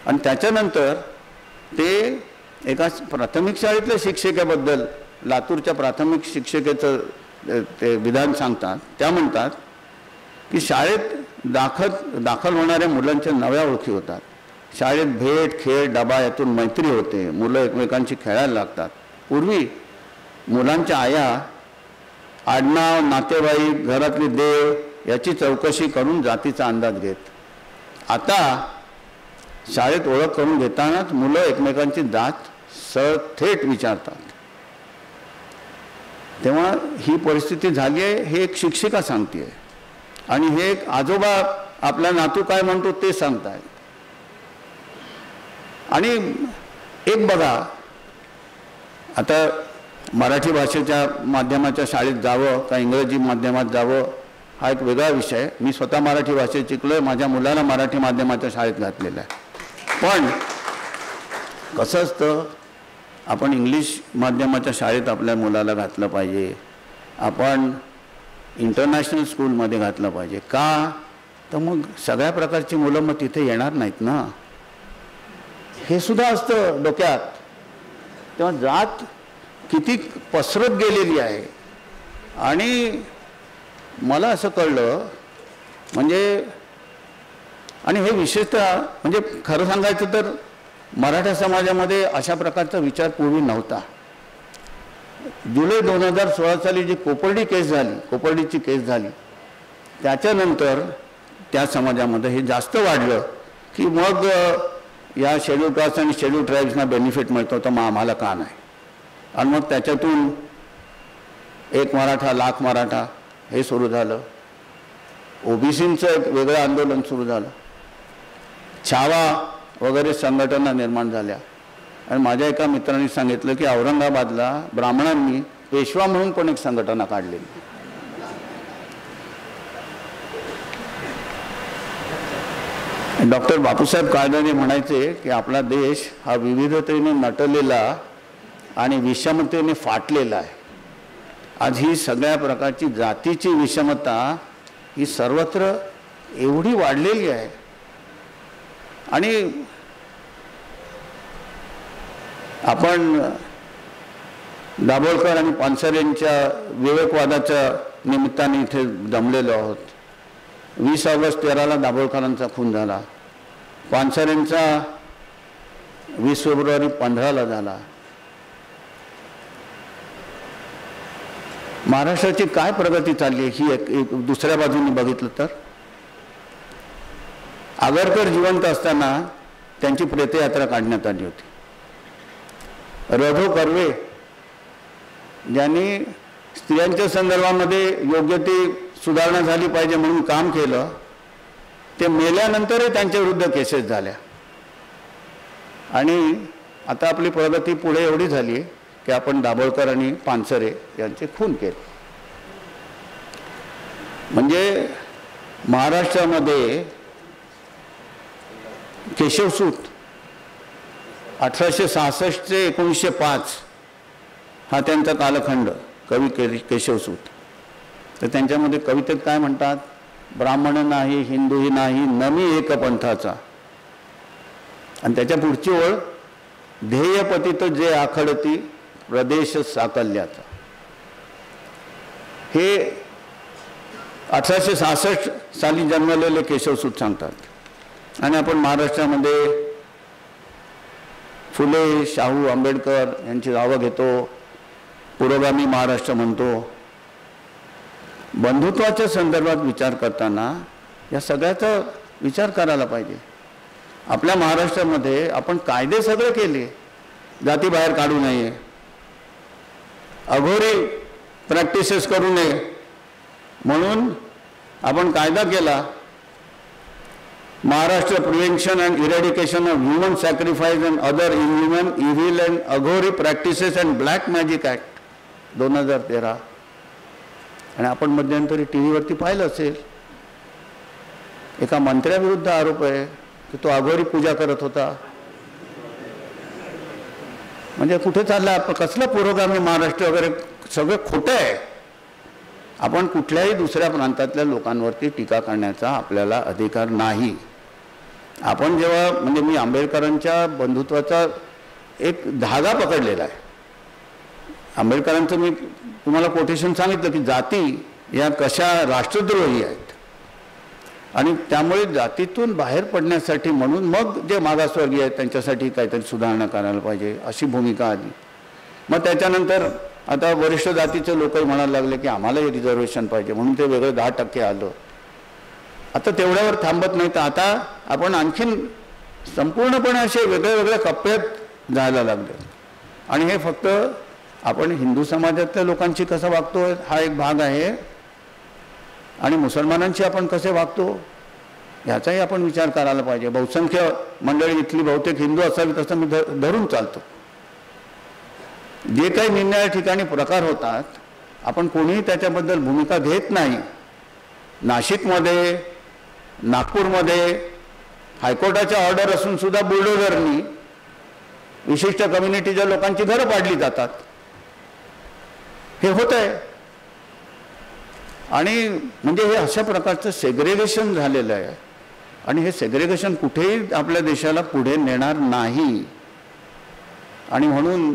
आणि त्याच्यानंतर ते एका प्राथमिक शाळेतल्या शिक्षिकेबद्दल, लातूरच्या प्राथमिक शिक्षिकेचं ते विधान सांगतात. त्या म्हणतात की शाळेत दाखल होणाऱ्या मुलांच्या नव्या ओळखी होतात. शाळेत भेट, खेळ, डबा यातून मैत्री होते. मुलं एकमेकांशी खेळायला लागतात. पूर्वी मुलांच्या आया आडनाव, नातेवाईक, घरातले देव याची चौकशी करून जातीचा अंदाज घेत. आता शाळेत ओळख करून घेतानाच मुलं एकमेकांची जात थेट विचारतात. तेव्हा ही परिस्थिती झाली आहे हे एक शिक्षिका सांगते आणि हे एक आजोबा आपला नातू काय म्हणतो ते सांगतायत. आणि एक बघा, आता मराठी भाषेच्या माध्यमाच्या शाळेत जावं का इंग्रजी माध्यमात जावं हा एक वेगळा विषय. मी स्वतः मराठी भाषेत शिकलोय, माझ्या मुलाला मराठी माध्यमाच्या शाळेत घातलेलं आहे. पण कसं असतं, आपण इंग्लिश माध्यमाच्या शाळेत आपल्या मुलाला घातलं पाहिजे, आपण इंटरनॅशनल स्कूलमध्ये घातलं पाहिजे. का? तर मग सगळ्या प्रकारची मुलं मग तिथे येणार नाहीत ना, हे सुद्धा असतं डोक्यात. तेव्हा जात किती पसरत गेलेली आहे. आणि मला असं कळलं म्हणजे, आणि हे विशेषतः म्हणजे खरं सांगायचं तर मराठा समाजामध्ये अशा प्रकारचा विचार पूर्वी नव्हता. जुलै 2016 साली जी कोपर्डीची केस झाली त्याच्यानंतर त्या समाजामध्ये हे जास्त वाढलं की मग या शेड्यूल कास्ट आणि शेड्यूल ट्राईब्सना बेनिफिट मिळतो तर मग आम्हाला का नाही. आणि मग त्याच्यातून एक मराठा लाख मराठा हे सुरू झालं. ओबीसींचं एक वेगळं आंदोलन सुरू झालं. छावा वगैरे संघटना निर्माण झाल्या. आणि माझ्या एका मित्रांनी सांगितलं की औरंगाबादला ब्राह्मणांनी पेशवा म्हणून पण एक संघटना काढलेली. डॉक्टर बापूसाहेब काळदाने म्हणायचे की आपला देश हा विविधतेने नटलेला आणि विषमतेने फाटलेला आहे. आज ही सगळ्या प्रकारची जातीची विषमता ही सर्वत्र एवढी वाढलेली आहे. आणि आपण दाभोळकर आणि पानसरेंच्या विवेकवादाच्या निमित्ताने इथे जमलेलो आहोत. 20 ऑगस्ट 13ला दाभोळकरांचा खून झाला. पानसरेंचा 20 फेब्रुवारी 15ला झाला. महाराष्ट्राची काय प्रगती चालली ही एक दुसऱ्या बाजूने बघितलं तर, आगरकर जिवंत असताना त्यांची प्रेतयात्रा काढण्यात आली होती. रधो कर्वे ज्यांनी स्त्रियांच्या संदर्भामध्ये योग्य ती सुधारणा झाली पाहिजे म्हणून काम केलं, ते मेल्यानंतरही त्यांच्या विरुद्ध केसेस झाल्या. आणि आता आपली प्रगती पुढे एवढी झाली की आपण दाभोळकर आणि पानसरे यांचे खून केले. म्हणजे महाराष्ट्रामध्ये केशवसूत 1866 ते 1905 हा त्यांचा कालखंड, कवी केशवसूत. तर त्यांच्यामध्ये कवितेत काय म्हणतात, ब्राह्मण नाही हिंदूही नाही नमी एक पंथाचा. आणि त्याच्या पुढची ओळ, ध्येयपतित जे आखडती प्रदेश साकल्याचा. हे 1866 साली जन्मलेले केशवसूत सांगतात. आणि आपण महाराष्ट्रामध्ये फुले, शाहू, आंबेडकर यांची नावं घेतो, पुरोगामी महाराष्ट्र म्हणतो. बंधुत्वाच्या संदर्भात विचार करताना या सगळ्याचा विचार करायला पाहिजे. आपल्या महाराष्ट्रामध्ये आपण कायदे सगळे केले, जाती बाहेर काढू नये, अघोरी प्रॅक्टिसेस करू नये म्हणून आपण कायदा केला. Maharashtra prevention and eradication of human sacrifice and other inhuman evil and Aghori practices and black magic act 2013. आणि आपण मध्यंतरी टी व्हीवरती पाहिलं असेल, एका मंत्र्याविरुद्ध आरोप आहे की तो अघोरी पूजा करत होता. म्हणजे कुठे चालला, कसला पुरोगामी महाराष्ट्र वगैरे सगळं खोटं आहे. आपण कुठल्याही दुसऱ्या प्रांतातल्या लोकांवरती टीका करण्याचा आपल्याला अधिकार नाही. आपण जेव्हा म्हणजे मी आंबेडकरांच्या बंधुत्वाचा एक धागा पकडलेला आहे. आंबेडकरांचं मी तुम्हाला कोटेशन सांगितलं की जाती या कशा राष्ट्रद्रोही आहेत आणि त्यामुळे जातीतून बाहेर पडण्यासाठी म्हणून मग जे मागासवर्गीय आहेत त्यांच्यासाठी काहीतरी सुधारणा करायला पाहिजे अशी भूमिका आली. मग त्याच्यानंतर आता वरिष्ठ जातीचे लोकही म्हणायला लागले की आम्हालाही रिझर्वेशन पाहिजे म्हणून ते वेगळं 10% आलं. आता तेवढ्यावर थांबत नाही तर आता आपण आणखीन संपूर्णपणे असे वेगळ्या वेगळ्या कप्प्यात जायला लागले. आणि हे फक्त आपण हिंदू समाजातल्या लोकांशी कसं वागतो हा एक भाग आहे आणि मुसलमानांशी आपण कसे वागतो याचाही आपण विचार करायला पाहिजे. बहुसंख्य मंडळी इथली बहुतेक हिंदू असावी तसं मी धरून चालतो. जे काही निरनिराळ्या ठिकाणी प्रकार होतात आपण कोणीही त्याच्याबद्दल भूमिका घेत नाही. नाशिकमध्ये नागपूरमध्ये हायकोर्टाच्या ऑर्डर असून सुद्धा बुलडोझरनी विशिष्ट कम्युनिटीच्या लोकांची घरं पाडली जातात. हे होत आहे. आणि म्हणजे हे अशा प्रकारचं सेग्रेगेशन झालेलं आहे आणि हे सेग्रेगेशन कुठेही आपल्या देशाला पुढे नेणार नाही. आणि म्हणून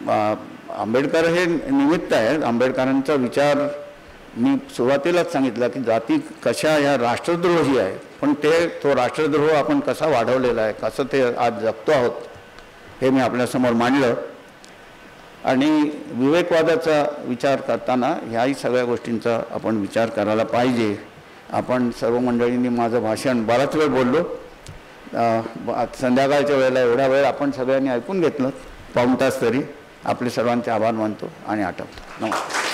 आंबेडकर हे निमित्त आहे. आंबेडकरांचा विचार मी सुरुवातीलाच सांगितलं की जाती कशा या राष्ट्रद्रोही आहे पण तो राष्ट्रद्रोह आपण कसा वाढवलेला आहे कसं ते आज जगतो आहोत हे मी आपल्यासमोर मांडलं. आणि विवेकवादाचा विचार करताना ह्याही सगळ्या गोष्टींचा आपण विचार करायला पाहिजे. आपण सर्व मंडळींनी माझं भाषण बराच वेळ बोललो. संध्याकाळच्या वेळेला एवढा वेळ आपण सगळ्यांनी ऐकून घेतलं पाऊण तास तरी. आपले सर्वांचे आभार मानतो आणि आठवतो. नमस्कार.